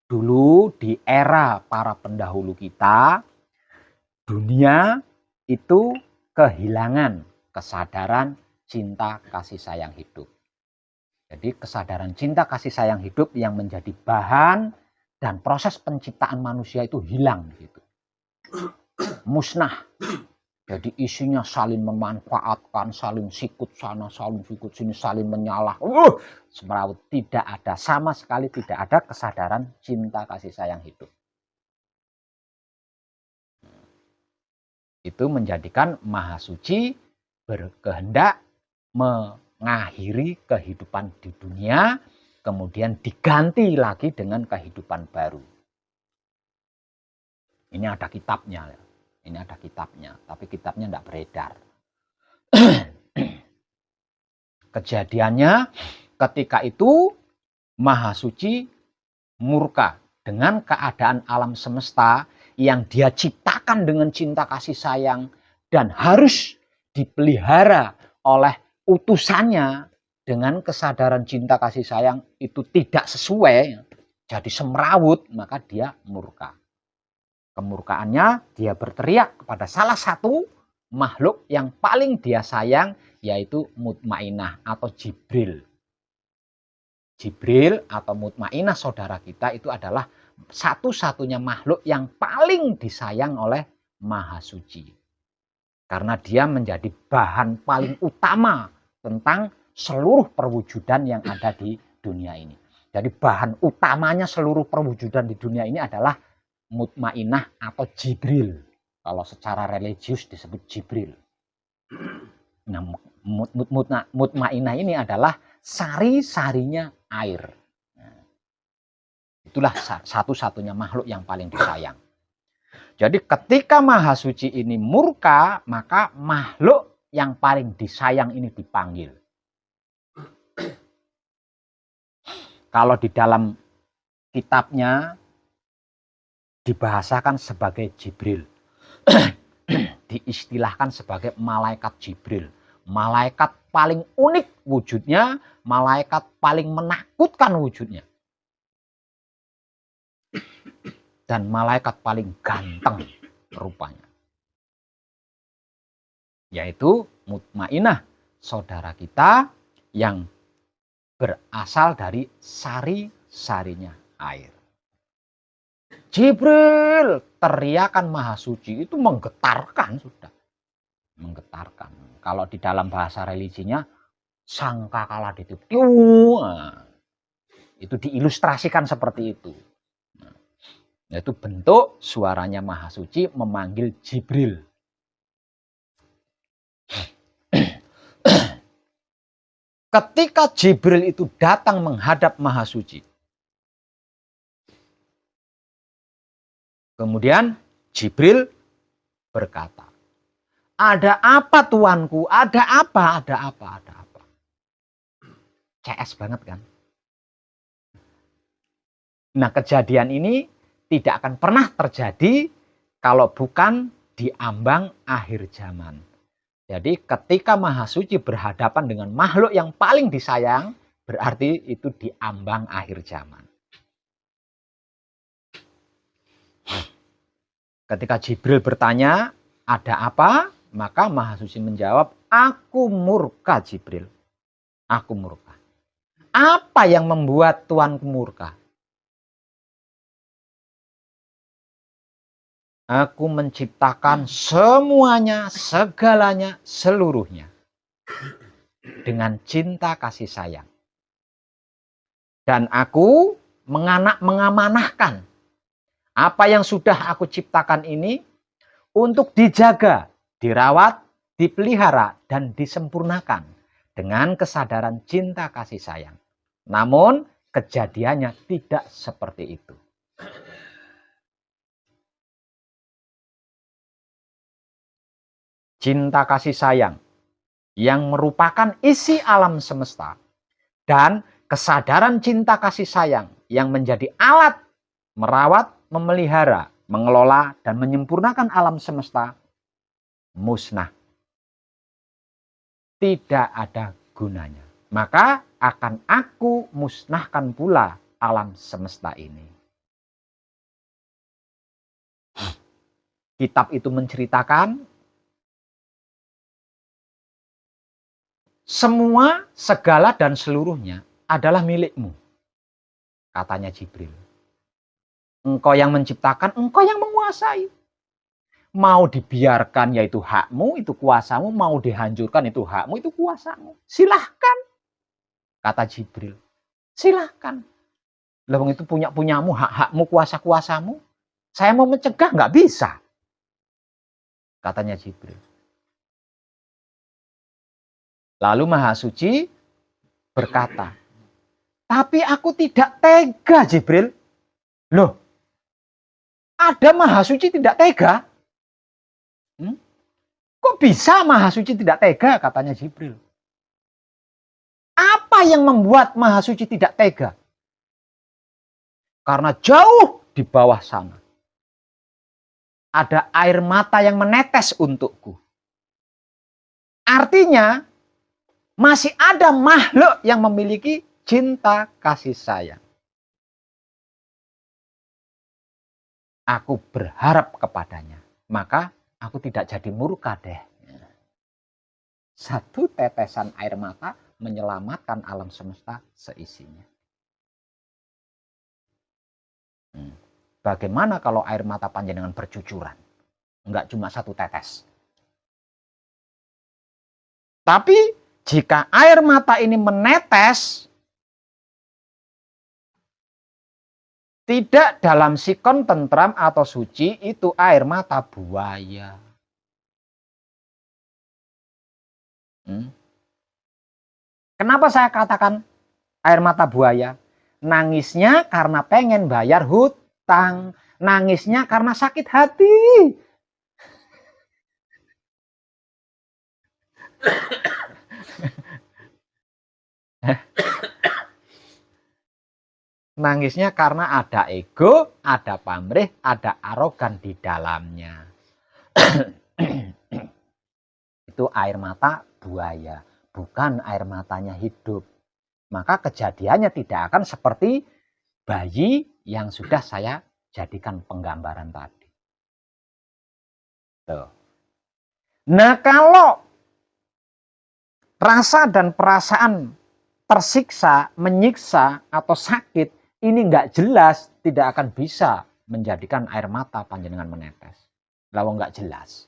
Dulu di era para pendahulu kita, dunia itu kehilangan kesadaran cinta kasih sayang hidup. Jadi kesadaran cinta kasih sayang hidup yang menjadi bahan dan proses penciptaan manusia itu hilang gitu. Musnah. Jadi isinya saling memanfaatkan, saling sikut sana, saling sikut sini, saling menyalah. Semrawut, tidak ada, sama sekali tidak ada kesadaran cinta kasih sayang hidup. Itu menjadikan Maha Suci berkehendak mengakhiri kehidupan di dunia, kemudian diganti lagi dengan kehidupan baru. Ini ada kitabnya. Ini ada kitabnya, tapi kitabnya tidak beredar. Kejadiannya ketika itu Maha Suci murka dengan keadaan alam semesta yang dia ciptakan dengan cinta kasih sayang dan harus dipelihara oleh utusannya dengan kesadaran cinta kasih sayang itu tidak sesuai, jadi semrawut, maka dia murka. Kemurkaannya dia berteriak kepada salah satu makhluk yang paling dia sayang, yaitu Mutmainah atau Jibril. Jibril atau Mutmainah saudara kita itu adalah satu-satunya makhluk yang paling disayang oleh Maha Suci. Karena dia menjadi bahan paling utama tentang seluruh perwujudan yang ada di dunia ini. Jadi bahan utamanya seluruh perwujudan di dunia ini adalah Mutmainah atau Jibril. Kalau secara religius disebut Jibril. Nah, Mutmainah ini adalah sari-sarinya air. Nah, itulah satu-satunya makhluk yang paling disayang. Jadi ketika Maha Suci ini murka, maka makhluk yang paling disayang ini dipanggil. Kalau di dalam kitabnya dibahasakan sebagai Jibril. Diistilahkan sebagai malaikat Jibril. Malaikat paling unik wujudnya, malaikat paling menakutkan wujudnya. Dan malaikat paling ganteng rupanya. Yaitu Mutmainah, saudara kita yang berasal dari sari-sarinya air. Jibril, teriakan Maha Suci itu menggetarkan sudah. Menggetarkan. Kalau di dalam bahasa religinya, sangkakala ditiup. Itu diilustrasikan seperti itu. Yaitu bentuk suaranya Maha Suci memanggil Jibril. Ketika Jibril itu datang menghadap Maha Suci, kemudian Jibril berkata, "Ada apa tuanku? Ada apa? Ada apa? Ada apa?" CS banget kan? Nah, kejadian ini tidak akan pernah terjadi kalau bukan di ambang akhir zaman. Jadi ketika Maha Suci berhadapan dengan makhluk yang paling disayang, berarti itu di ambang akhir zaman. Ketika Jibril bertanya, "Ada apa?" Maka Maha Suci menjawab, "Aku murka Jibril. Aku murka." Apa yang membuat Tuanku murka? Aku menciptakan semuanya, segalanya, seluruhnya. Dengan cinta kasih sayang. Dan aku mengamanahkan apa yang sudah aku ciptakan ini untuk dijaga, dirawat, dipelihara, dan disempurnakan dengan kesadaran cinta kasih sayang. Namun kejadiannya tidak seperti itu. Cinta kasih sayang yang merupakan isi alam semesta dan kesadaran cinta kasih sayang yang menjadi alat merawat, memelihara, mengelola, dan menyempurnakan alam semesta musnah. Tidak ada gunanya. Maka akan aku musnahkan pula alam semesta ini. Kitab itu menceritakan semua, segala, dan seluruhnya adalah milikmu, katanya Jibril. Engkau yang menciptakan, engkau yang menguasai. Mau dibiarkan yaitu hakmu, itu kuasamu. Mau dihancurkan itu hakmu, itu kuasamu. Silahkan, kata Jibril. Silahkan. Leweng itu punyamu, hak-hakmu, kuasa-kuasamu. Saya mau mencegah, nggak bisa, katanya Jibril. Lalu Maha Suci berkata, tapi aku tidak tega, Jibril. Loh, ada Maha Suci tidak tega? Kok bisa Maha Suci tidak tega, katanya Jibril. Apa yang membuat Maha Suci tidak tega? Karena jauh di bawah sana ada air mata yang menetes untukku. Artinya masih ada makhluk yang memiliki cinta kasih sayang. Aku berharap kepadanya, maka aku tidak jadi murka deh. Satu tetesan air mata menyelamatkan alam semesta seisinya. Bagaimana kalau air mata panjenengan bercucuran? Enggak cuma satu tetes. Tapi jika air mata ini menetes tidak dalam sikon tentram atau suci, itu air mata buaya. Kenapa saya katakan air mata buaya? Nangisnya karena pengen bayar hutang. Nangisnya karena sakit hati. Nangisnya karena ada ego, ada pamrih, ada arogan di dalamnya. Itu air mata buaya, bukan air matanya hidup. Maka kejadiannya tidak akan seperti bayi yang sudah saya jadikan penggambaran tadi. Tuh. Nah, kalau rasa dan perasaan tersiksa, menyiksa, atau sakit ini nggak jelas, tidak akan bisa menjadikan air mata panjenengan menetes. Lalu nggak jelas.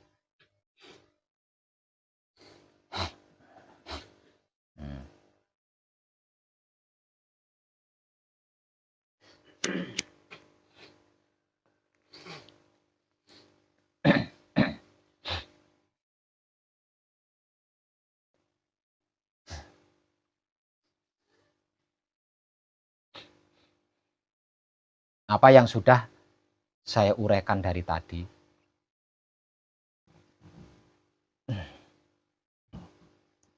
Apa yang sudah saya uraikan dari tadi?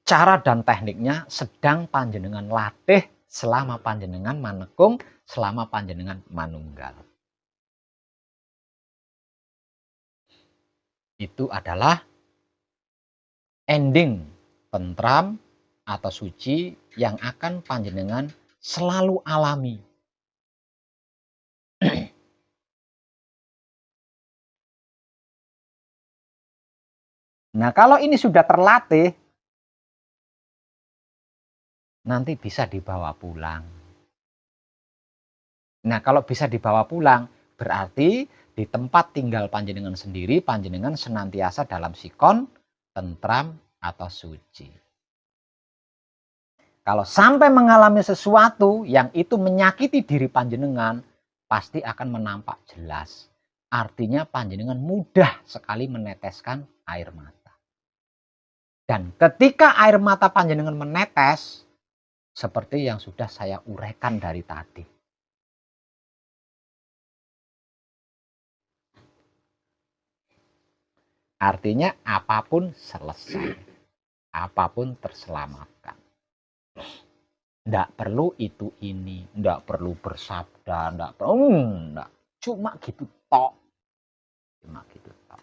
Cara dan tekniknya sedang panjenengan latih selama panjenengan manekung, selama panjenengan manunggal. Itu adalah ending tentram atau suci yang akan panjenengan selalu alami. Nah, kalau ini sudah terlatih, nanti bisa dibawa pulang. Nah, kalau bisa dibawa pulang, berarti di tempat tinggal panjenengan sendiri, panjenengan senantiasa dalam sikon, tentram, atau suci. Kalau sampai mengalami sesuatu yang itu menyakiti diri panjenengan, pasti akan menampak jelas. Artinya panjenengan mudah sekali meneteskan air mata. Dan ketika air mata panjenengan menetes, seperti yang sudah saya uraikan dari tadi. Artinya apapun selesai. Apapun terselamatkan. Ndak perlu itu ini, ndak perlu bersabda, ndak perlu, ndak. Cuma gitu tok. Cuma gitu tok.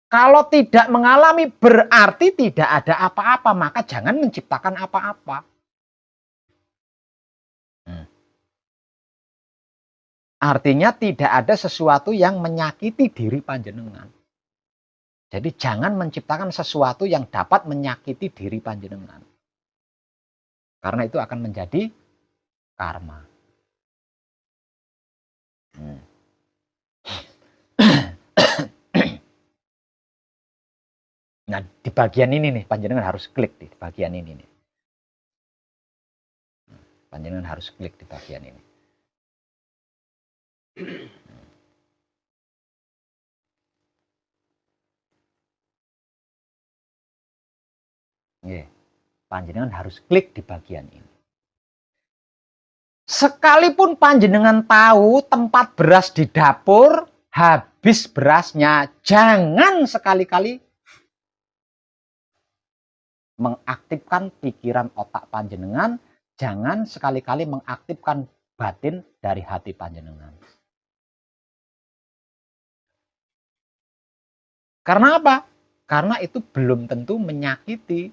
Kalau tidak mengalami berarti tidak ada apa-apa, maka jangan menciptakan apa-apa. Artinya tidak ada sesuatu yang menyakiti diri panjenengan. Jadi jangan menciptakan sesuatu yang dapat menyakiti diri panjenengan. Karena itu akan menjadi karma. Nah, di bagian ini nih, panjenengan harus klik di bagian ini nih. Panjenengan harus klik di bagian ini. Panjenengan harus klik di bagian ini. Sekalipun panjenengan tahu tempat beras di dapur, habis berasnya, jangan sekali-kali mengaktifkan pikiran otak panjenengan, jangan sekali-kali mengaktifkan batin dari hati panjenengan. Karena apa? Karena itu belum tentu menyakiti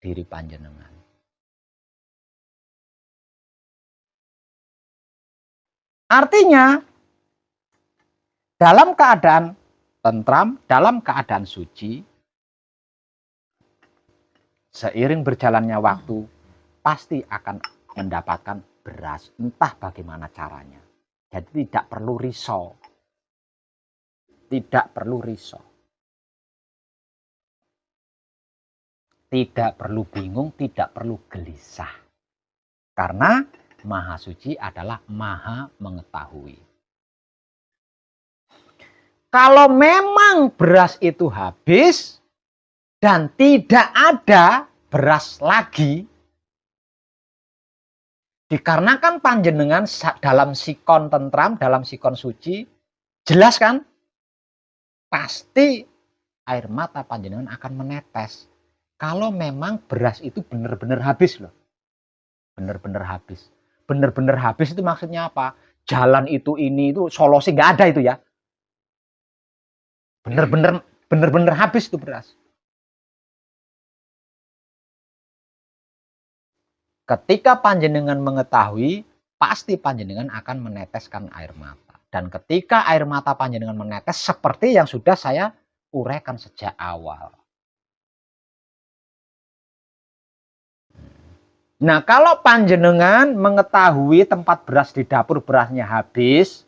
diri panjenengan. Artinya, dalam keadaan tentram, dalam keadaan suci, seiring berjalannya waktu, pasti akan mendapatkan beras, entah bagaimana caranya. Jadi tidak perlu risau. Tidak perlu risau. Tidak perlu bingung, tidak perlu gelisah. Karena Maha Suci adalah Maha Mengetahui. Kalau memang beras itu habis dan tidak ada beras lagi, dikarenakan panjenengan dalam sikon tentram, dalam sikon suci, jelas kan? Pasti air mata panjenengan akan menetes. Kalau memang beras itu benar-benar habis loh. Benar-benar habis. Benar-benar habis itu maksudnya apa? Jalan itu ini itu solusi nggak ada itu ya. Benar-benar habis itu beras. Ketika panjenengan mengetahui, pasti panjenengan akan meneteskan air mata. Dan ketika air mata panjenengan menetes, seperti yang sudah saya uraikan sejak awal. Nah, kalau panjenengan mengetahui tempat beras di dapur berasnya habis,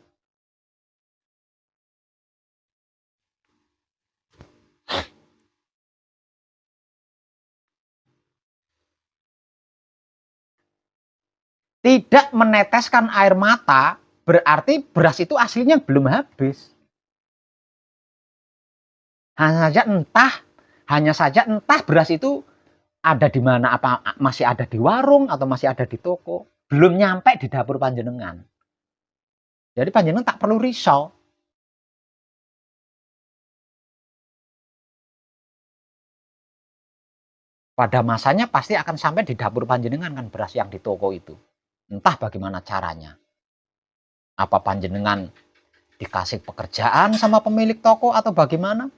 tidak meneteskan air mata, berarti beras itu aslinya belum habis. Hanya saja entah beras itu ada di mana, apa masih ada di warung atau masih ada di toko, belum nyampe di dapur panjenengan. Jadi panjenengan tak perlu risau. Pada masanya pasti akan sampai di dapur panjenengan kan beras yang di toko itu. Entah bagaimana caranya. Apa panjenengan dikasih pekerjaan sama pemilik toko atau bagaimana?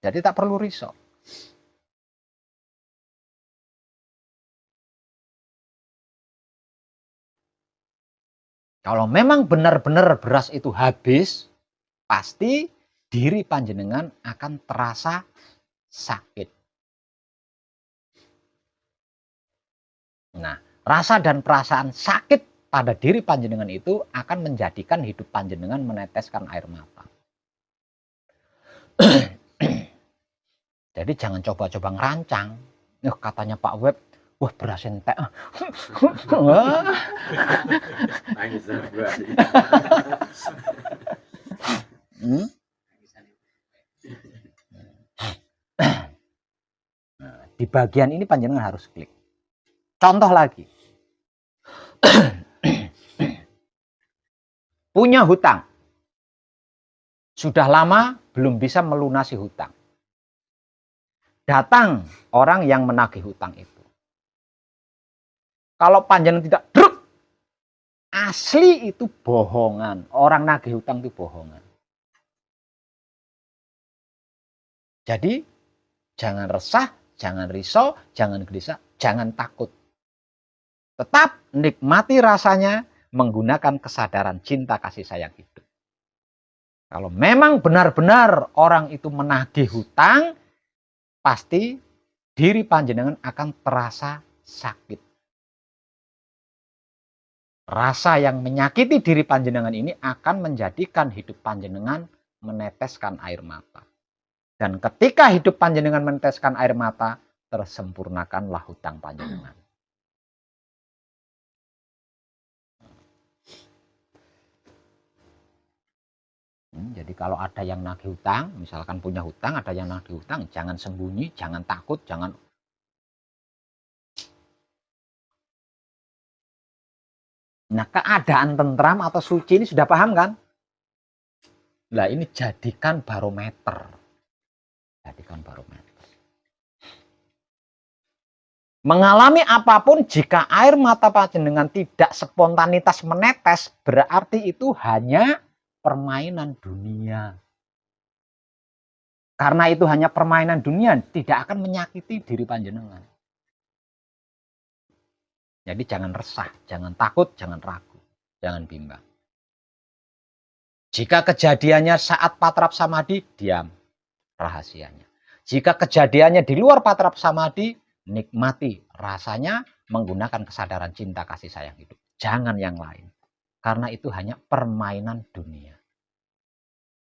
Jadi tak perlu risau. Kalau memang benar-benar beras itu habis, pasti diri panjenengan akan terasa sakit. Nah, rasa dan perasaan sakit pada diri panjenengan itu akan menjadikan hidup panjenengan meneteskan air mata. Jadi jangan coba-coba ngerancang. Katanya Pak Web, wah beras entek. Di bagian ini panjenengan harus klik. Contoh lagi. Punya hutang. Sudah lama belum bisa melunasi hutang. datang orang yang menagih hutang itu. Kalau panjenengan tidak druk, asli itu bohongan. Orang nagih hutang itu bohongan. Jadi jangan resah, jangan risau, jangan gelisah, jangan takut. Tetap nikmati rasanya menggunakan kesadaran cinta kasih sayang hidup. Kalau memang benar-benar orang itu menagih hutang, pasti diri panjenengan akan terasa sakit. Rasa yang menyakiti diri panjenengan ini akan menjadikan hidup panjenengan meneteskan air mata. Dan ketika hidup panjenengan meneteskan air mata, tersempurnakanlah hutang panjenengan. Jadi kalau ada yang nagih hutang, misalkan punya hutang, ada yang nagih hutang, jangan sembunyi, jangan takut, jangan. Nah, keadaan tentram atau suci ini sudah paham kan? Nah, ini jadikan barometer. Jadikan barometer. Mengalami apapun jika air mata panjenengan tidak spontanitas menetes, berarti itu hanya permainan dunia. Karena itu hanya permainan dunia, tidak akan menyakiti diri panjenengan. Jadi jangan resah, jangan takut, jangan ragu, jangan bimbang. Jika kejadiannya saat patrap samadhi, diam, rahasianya. Jika kejadiannya di luar patrap samadhi, nikmati rasanya menggunakan kesadaran cinta kasih sayang hidup. Jangan yang lain. Karena itu hanya permainan dunia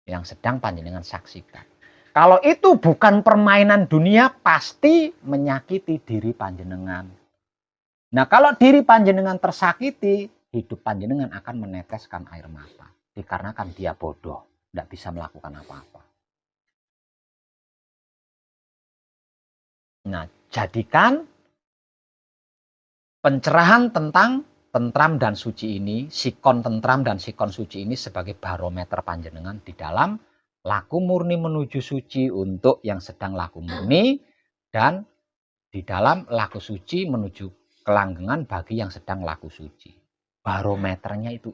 yang sedang panjenengan saksikan. Kalau itu bukan permainan dunia, pasti menyakiti diri panjenengan. Nah, kalau diri panjenengan tersakiti, hidup panjenengan akan meneteskan air mata. Dikarenakan dia bodoh, tidak bisa melakukan apa-apa. Nah, jadikan pencerahan tentang tentram dan suci ini, sikon tentram dan sikon suci ini sebagai barometer panjenengan di dalam laku murni menuju suci untuk yang sedang laku murni, dan di dalam laku suci menuju kelanggengan bagi yang sedang laku suci. Barometernya itu.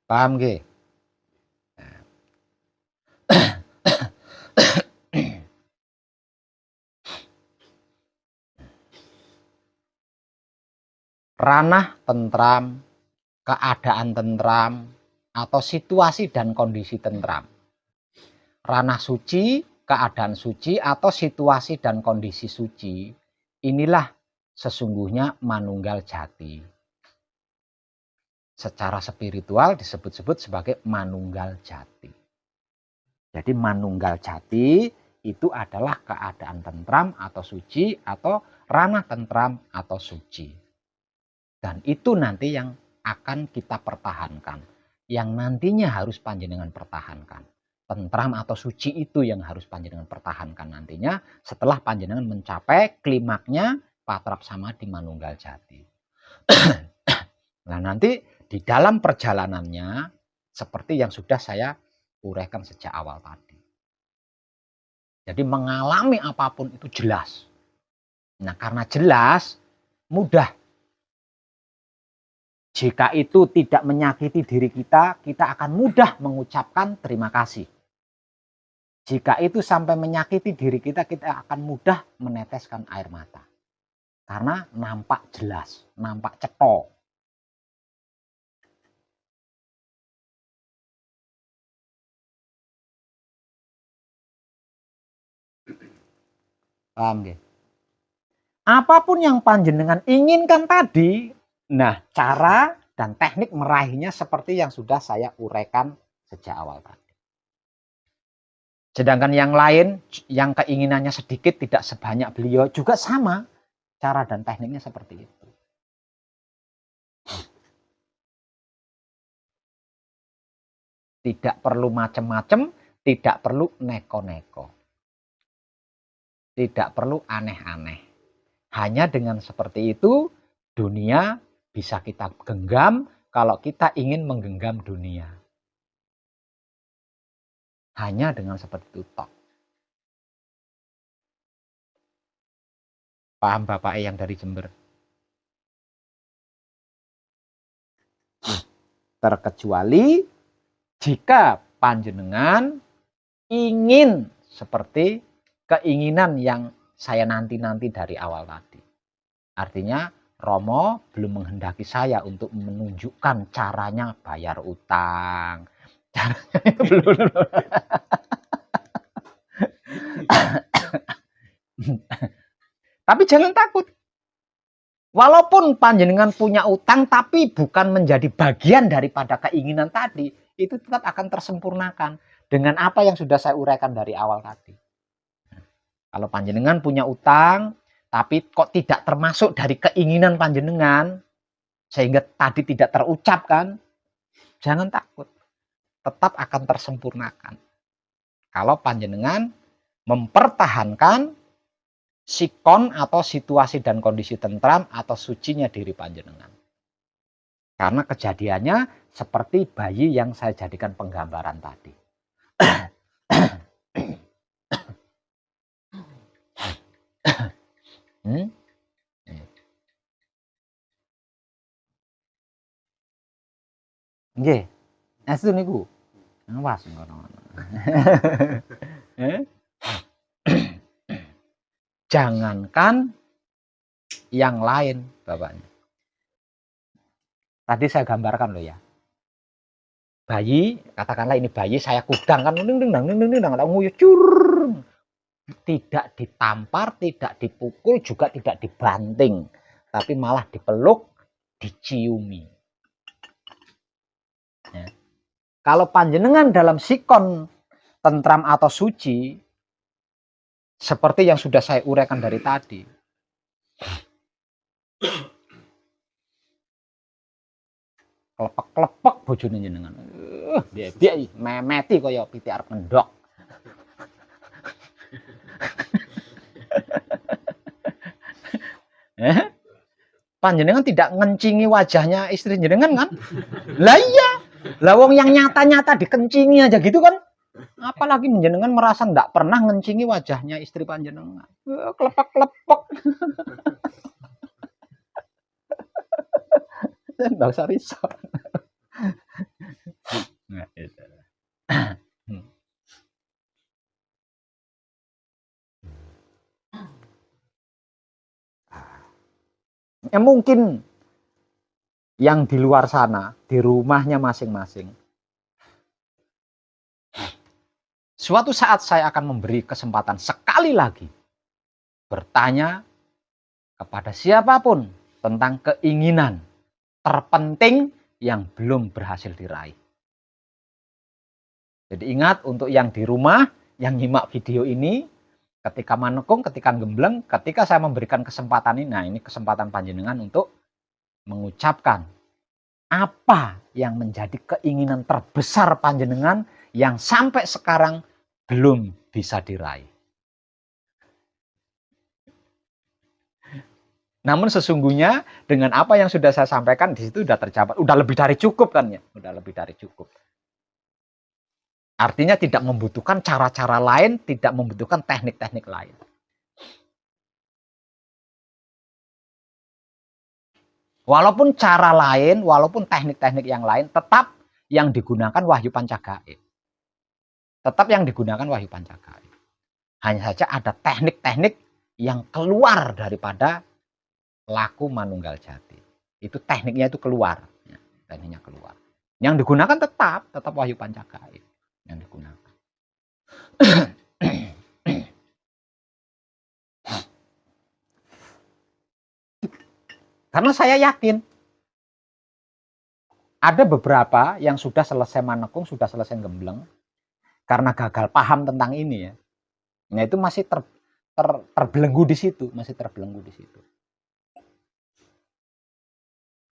Paham nggih? Ranah tentram, keadaan tentram, atau situasi dan kondisi tentram. Ranah suci, keadaan suci, atau situasi dan kondisi suci, inilah sesungguhnya manunggal jati. Secara spiritual disebut-sebut sebagai manunggal jati. Jadi manunggal jati itu adalah keadaan tentram atau suci, atau ranah tentram atau suci. Dan itu nanti yang akan kita pertahankan. Yang nantinya harus panjenengan pertahankan. Tentram atau suci itu yang harus panjenengan pertahankan nantinya setelah panjenengan mencapai klimaknya patrap samadhi manunggal jati. Nah, nanti di dalam perjalanannya seperti yang sudah saya uraikan sejak awal tadi. Jadi mengalami apapun itu jelas. Nah, karena jelas, mudah. Jika itu tidak menyakiti diri kita, kita akan mudah mengucapkan terima kasih. Jika itu sampai menyakiti diri kita, kita akan mudah meneteskan air mata. Karena nampak jelas, nampak cetok. Paham nggih? Apapun yang panjenengan inginkan tadi, nah cara dan teknik meraihnya seperti yang sudah saya uraikan sejak awal tadi. Sedangkan yang lain yang keinginannya sedikit tidak sebanyak beliau juga sama, cara dan tekniknya seperti itu. Tidak perlu macam-macam, tidak perlu neko-neko. Tidak perlu aneh-aneh. Hanya dengan seperti itu dunia bisa kita genggam kalau kita ingin menggenggam dunia. Hanya dengan seperti itu tok. Paham Bapak yang dari Jember? Terkecuali jika panjenengan ingin seperti keinginan yang saya nanti-nanti dari awal tadi. Artinya Romo belum menghendaki saya untuk menunjukkan caranya bayar utang. Belum. Tapi jangan takut. Walaupun panjenengan punya utang tapi bukan menjadi bagian daripada keinginan tadi, itu tetap akan tersempurnakan dengan apa yang sudah saya uraikan dari awal tadi. Kalau panjenengan punya utang tapi kok tidak termasuk dari keinginan panjenengan sehingga tadi tidak terucapkan, jangan takut. Tetap akan tersempurnakan. Kalau panjenengan mempertahankan sikon atau situasi dan kondisi tentram atau sucinya diri panjenengan. Karena kejadiannya seperti bayi yang saya jadikan penggambaran tadi. Nggih. Astu niku. Awas ngono. Jangankan yang lain, Bapaknya. Tadi saya gambarkan loh ya. Bayi, katakanlah ini bayi saya kudang kan nguyuh cur. Tidak ditampar, tidak dipukul, juga tidak dibanting, tapi malah dipeluk, diciumi. Ya. Kalau panjenengan dalam sikon tentram atau suci, seperti yang sudah saya uraikan dari tadi, klepek-klepek bojone jenengan. Biaya memeti kaya pitik arep ngendok. Panjenengan tidak ngencingi wajahnya istri jenengan kan? Lah iya. Lah wong yang nyata-nyata dikencingi aja gitu kan? Apalagi jenengan merasa ndak pernah ngencingi wajahnya istri panjenengan. Klepek-klepek. Nggak usah risau. Nah, itu. Ya mungkin yang di luar sana, di rumahnya masing-masing. Suatu saat saya akan memberi kesempatan sekali lagi bertanya kepada siapapun tentang keinginan terpenting yang belum berhasil diraih. Jadi ingat untuk yang di rumah, yang nyimak video ini, ketika manekung, ketika gembleng, ketika saya memberikan kesempatan ini, nah ini kesempatan panjenengan untuk mengucapkan apa yang menjadi keinginan terbesar panjenengan yang sampai sekarang belum bisa diraih. Namun sesungguhnya dengan apa yang sudah saya sampaikan di situ sudah tercapai, udah lebih dari cukup kan ya, udah lebih dari cukup. Artinya tidak membutuhkan cara-cara lain, tidak membutuhkan teknik-teknik lain. Walaupun cara lain, walaupun teknik-teknik yang lain, tetap yang digunakan Wahyu Pancagaib. Tetap yang digunakan Wahyu Pancagaib. Hanya saja ada teknik-teknik yang keluar daripada laku manunggal jati. Itu tekniknya itu keluar. Ya, tekniknya keluar. Yang digunakan tetap Wahyu Pancagaib yang digunakan. Karena saya yakin ada beberapa yang sudah selesai manekung, sudah selesai gembleng, karena gagal paham tentang ini ya. Nah itu masih terbelenggu di situ, masih terbelenggu di situ.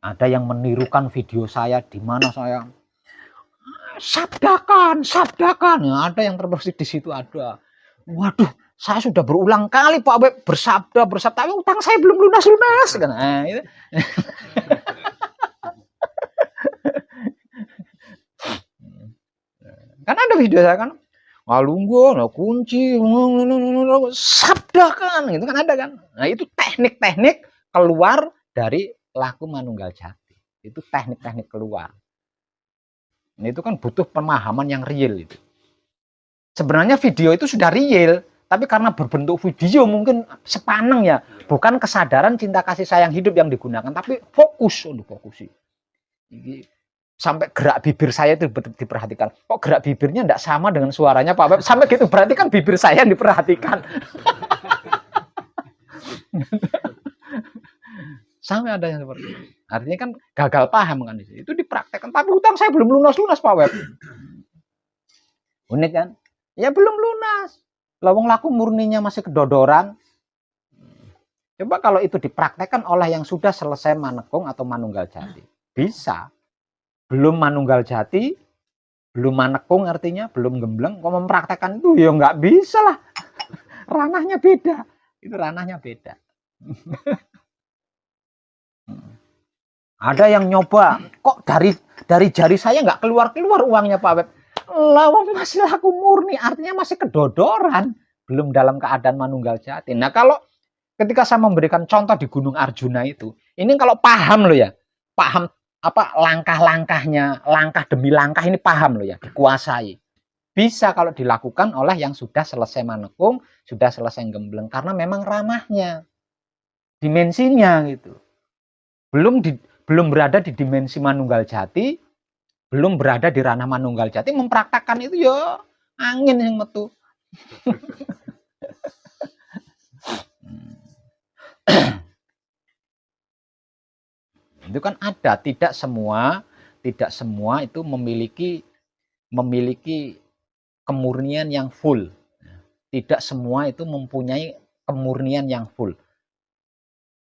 Ada yang menirukan video saya di mana saya sabdakan. Ya, ada yang terbersih di situ ada. Waduh, Saya sudah berulang kali Pak Web bersabda, tapi utang saya belum lunas kan. Nah, itu. Kan ada video saya kan, ngalunggo, kunci, sabdakan, gitu kan ada kan. Nah itu teknik-teknik keluar dari laku manunggal jati. Itu teknik-teknik keluar. Nah, itu kan butuh pemahaman yang real itu. Sebenarnya video itu sudah real, tapi karena berbentuk video mungkin sepaneng ya, bukan kesadaran cinta kasih sayang hidup yang digunakan, tapi fokus untuk fokusi. Sampai gerak bibir saya itu diperhatikan. Kok gerak bibirnya tidak sama dengan suaranya Pak Web? Sampai gitu, berarti kan bibir saya yang diperhatikan. Sampai ada yang seperti itu. Artinya kan gagal paham kan itu dipraktekkan. Tapi utang saya belum lunas Pak Web. Unik kan? Ya belum lunas. Lawang laku murninya masih kedodoran. Coba kalau itu dipraktekkan oleh yang sudah selesai manekung atau manunggal jati. Bisa. Belum manunggal jati, belum manekung artinya, belum gembleng, kok mempraktekkan itu ya nggak bisa lah. Ranahnya beda. Itu ranahnya beda. Ada yang nyoba, kok dari jari saya nggak keluar uangnya Pak Web. Lawang masih laku murni, artinya masih kedodoran. Belum dalam keadaan manunggal jati. Nah kalau ketika saya memberikan contoh di Gunung Arjuna itu, ini kalau paham loh ya, paham apa langkah-langkahnya, langkah demi langkah ini paham loh ya, dikuasai. Bisa kalau dilakukan oleh yang sudah selesai manekung, sudah selesai gembleng, karena memang ranahnya, dimensinya gitu. Belum berada di dimensi manunggal jati, belum berada di ranah manunggal jati, mempraktekkan itu ya angin yang metu. Itu kan ada, tidak semua itu memiliki kemurnian yang full. Tidak semua itu mempunyai kemurnian yang full.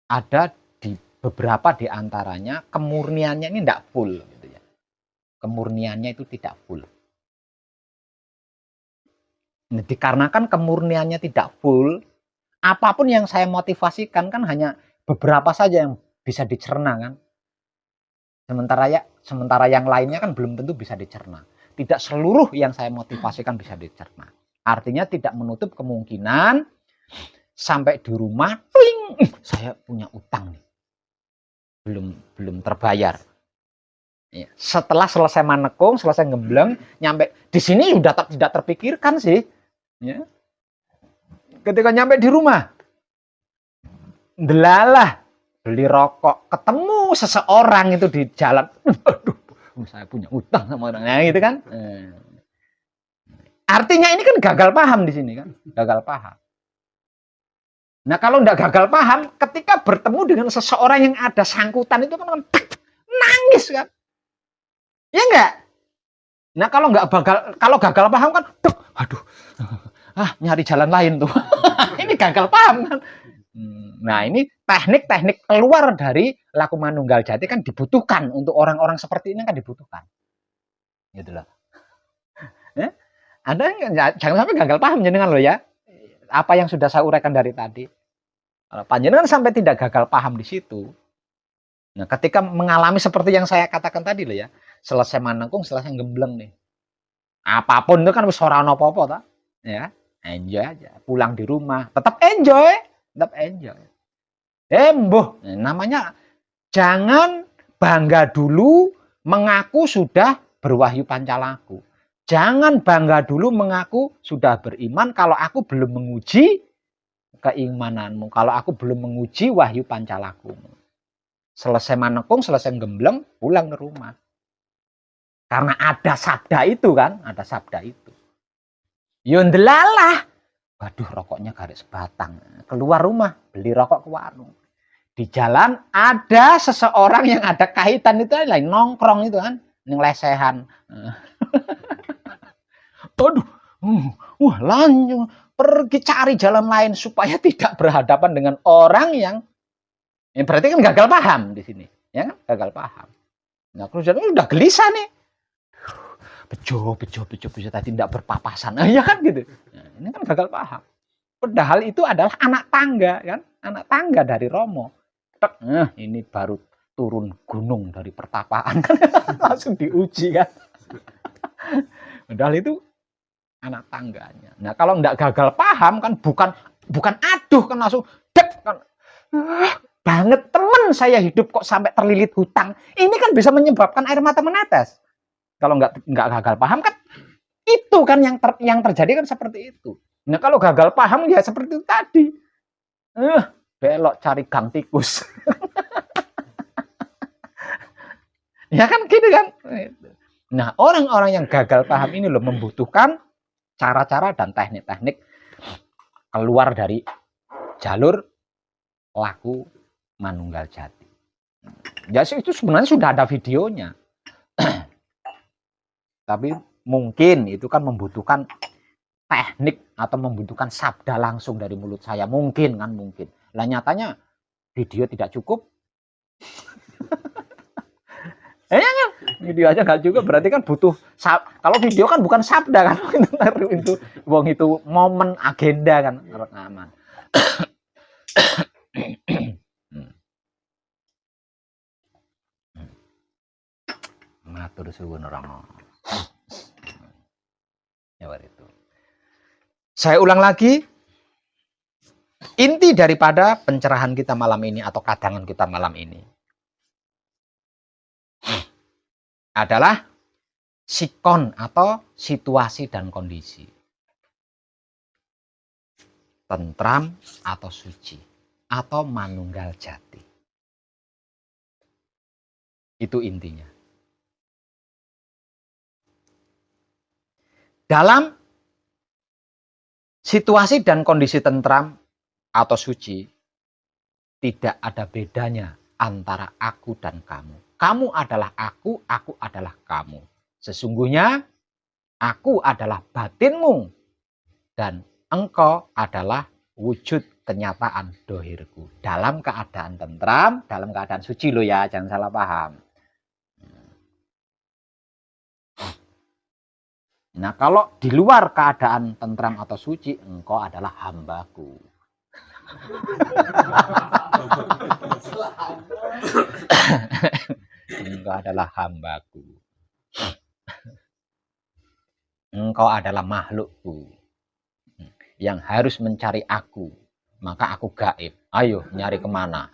Ada di beberapa di antaranya kemurniannya ini tidak full gitu ya. Kemurniannya itu tidak full. Nah, dikarenakan kemurniannya tidak full, apapun yang saya motivasikan kan hanya beberapa saja yang bisa dicerna kan. Sementara yang lainnya kan belum tentu bisa dicerna. Tidak seluruh yang saya motivasikan bisa dicerna. Artinya tidak menutup kemungkinan sampai di rumah, saya punya utang nih, belum terbayar. Ya. Setelah selesai manekung, selesai gembleng, nyampe di sini sudah tidak terpikirkan sih. Ya. Ketika nyampe di rumah, delalah. Beli rokok, ketemu seseorang itu di jalan, aduh, saya punya utang sama orangnya gitu kan. Artinya ini kan gagal paham di sini kan, gagal paham. Nah kalau tidak gagal paham, ketika bertemu dengan seseorang yang ada sangkutan itu kan nangis kan, ya enggak? Nah kalau gagal paham kan, aduh, nyari jalan lain tuh, ini gagal paham kan. Nah ini teknik-teknik keluar dari laku manunggal jati kan dibutuhkan untuk orang-orang seperti ini kan dibutuhkan. Gitu loh. Anda jangan sampai gagal paham jenengan loh ya. Apa yang sudah saya uraikan dari tadi. Kalau panjenengan sampai tidak gagal paham di situ. Nah ketika mengalami seperti yang saya katakan tadi loh ya. Selesai manekung, selesai gembleng nih. Apapun itu kan wis ora ono apa-apa ta. Ya, enjoy aja. Pulang di rumah, tetap enjoy. Namanya jangan bangga dulu mengaku sudah berwahyu pancalaku. Jangan bangga dulu mengaku sudah beriman kalau aku belum menguji keimananmu, kalau aku belum menguji wahyu pancalaku. Selesai manekung, selesai gembleng, pulang ke rumah. Karena ada sabda itu kan, ada sabda itu. Yondelalah. Waduh, rokoknya garis sebatang. Keluar rumah, beli rokok ke warung. Di jalan ada seseorang yang ada kaitan itu lain nongkrong itu kan, yang lesehan. Aduh, lanjut pergi cari jalan lain supaya tidak berhadapan dengan orang yang berarti kan gagal paham di sini, ya kan? Gagal paham. Nah, kalau udah gelisah nih. Bejo tadi tidak berpapasan. Ya kan gitu. Nah, ini kan gagal paham. Padahal itu adalah anak tangga kan, anak tangga dari Romo. Ini baru turun gunung dari pertapaan kan, langsung diuji kan. Padahal itu anak tangganya. Nah kalau nggak gagal paham kan bukan aduh kan langsung dek kan. Banget temen saya hidup kok sampai terlilit hutang. Ini kan bisa menyebabkan air mata menetes. Kalau nggak gagal paham kan itu kan yang terjadi kan seperti itu. Nah kalau gagal paham ya seperti itu tadi. Belok cari gang tikus. Ya kan gitu kan. Nah orang-orang yang gagal paham ini loh membutuhkan cara-cara dan teknik-teknik keluar dari jalur laku manunggal jati. Ya itu sebenarnya sudah ada videonya. Tapi mungkin itu kan membutuhkan teknik atau membutuhkan sabda langsung dari mulut saya. Mungkin. Lah nyatanya video tidak cukup. Kan? Video aja nggak cukup, berarti kan butuh. Kalau video kan bukan sabda kan, itu momen agenda kan rekaman. Matur suwun Rama. Ya itu. Saya ulang lagi. Inti daripada pencerahan kita malam ini atau kadangan kita malam ini adalah sikon atau situasi dan kondisi. Tentram atau suci atau manunggal jati. Itu intinya. Dalam situasi dan kondisi tentram atau suci, tidak ada bedanya antara aku dan kamu. Kamu adalah aku adalah kamu. Sesungguhnya, aku adalah batinmu, dan engkau adalah wujud kenyataan dohirku. Dalam keadaan tentram, dalam keadaan suci loh ya, jangan salah paham. Nah, kalau di luar keadaan tentram atau suci, engkau adalah hambaku. Engkau adalah hambaku. Engkau adalah makhlukku yang harus mencari aku. Maka aku gaib. Ayo, nyari kemana?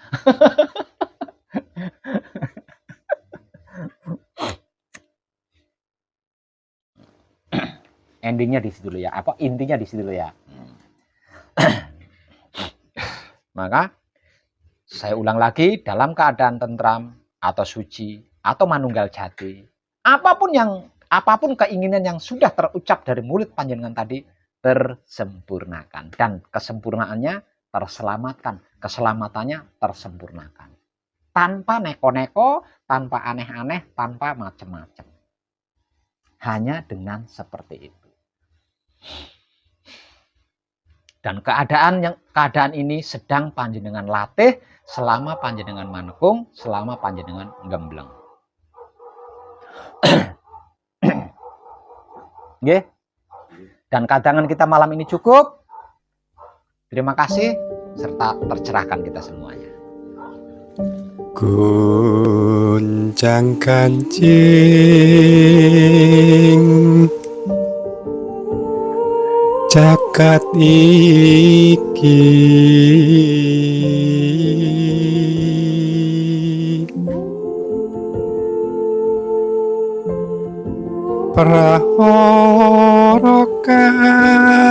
Endingnya di situ ya. Apa intinya di situ ya. Maka saya ulang lagi, dalam keadaan tentram atau suci atau manunggal jati, apapun keinginan yang sudah terucap dari mulut panjenengan tadi tersempurnakan, dan kesempurnaannya terselamatkan, keselamatannya tersempurnakan. Tanpa neko-neko, tanpa aneh-aneh, tanpa macam-macam. Hanya dengan seperti itu. Dan keadaan ini sedang panjenengan latih selama panjenengan manekung, selama panjenengan gembleng. Nggih. Dan kadangan kita malam ini cukup. Terima kasih serta tercerahkan kita semuanya. Guncang kancing jagat iki prahara kang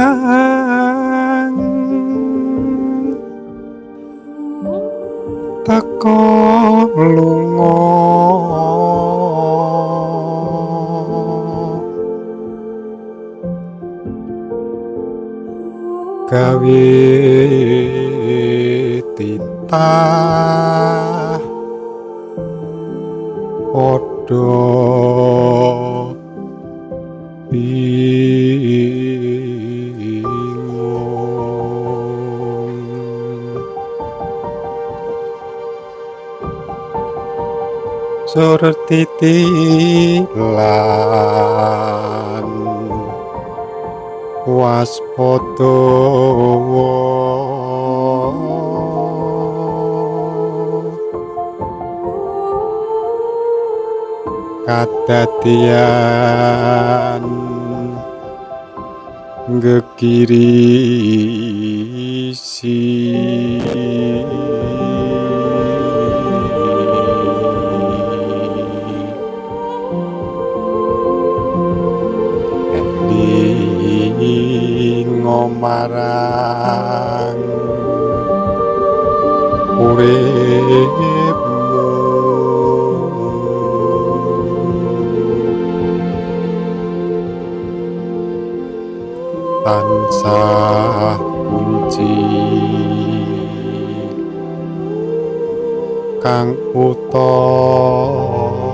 teko lunga gawe titah padha bingung surti tilan waspada kadadian gegirisi elingo marang uripmu tansah kunci kang utama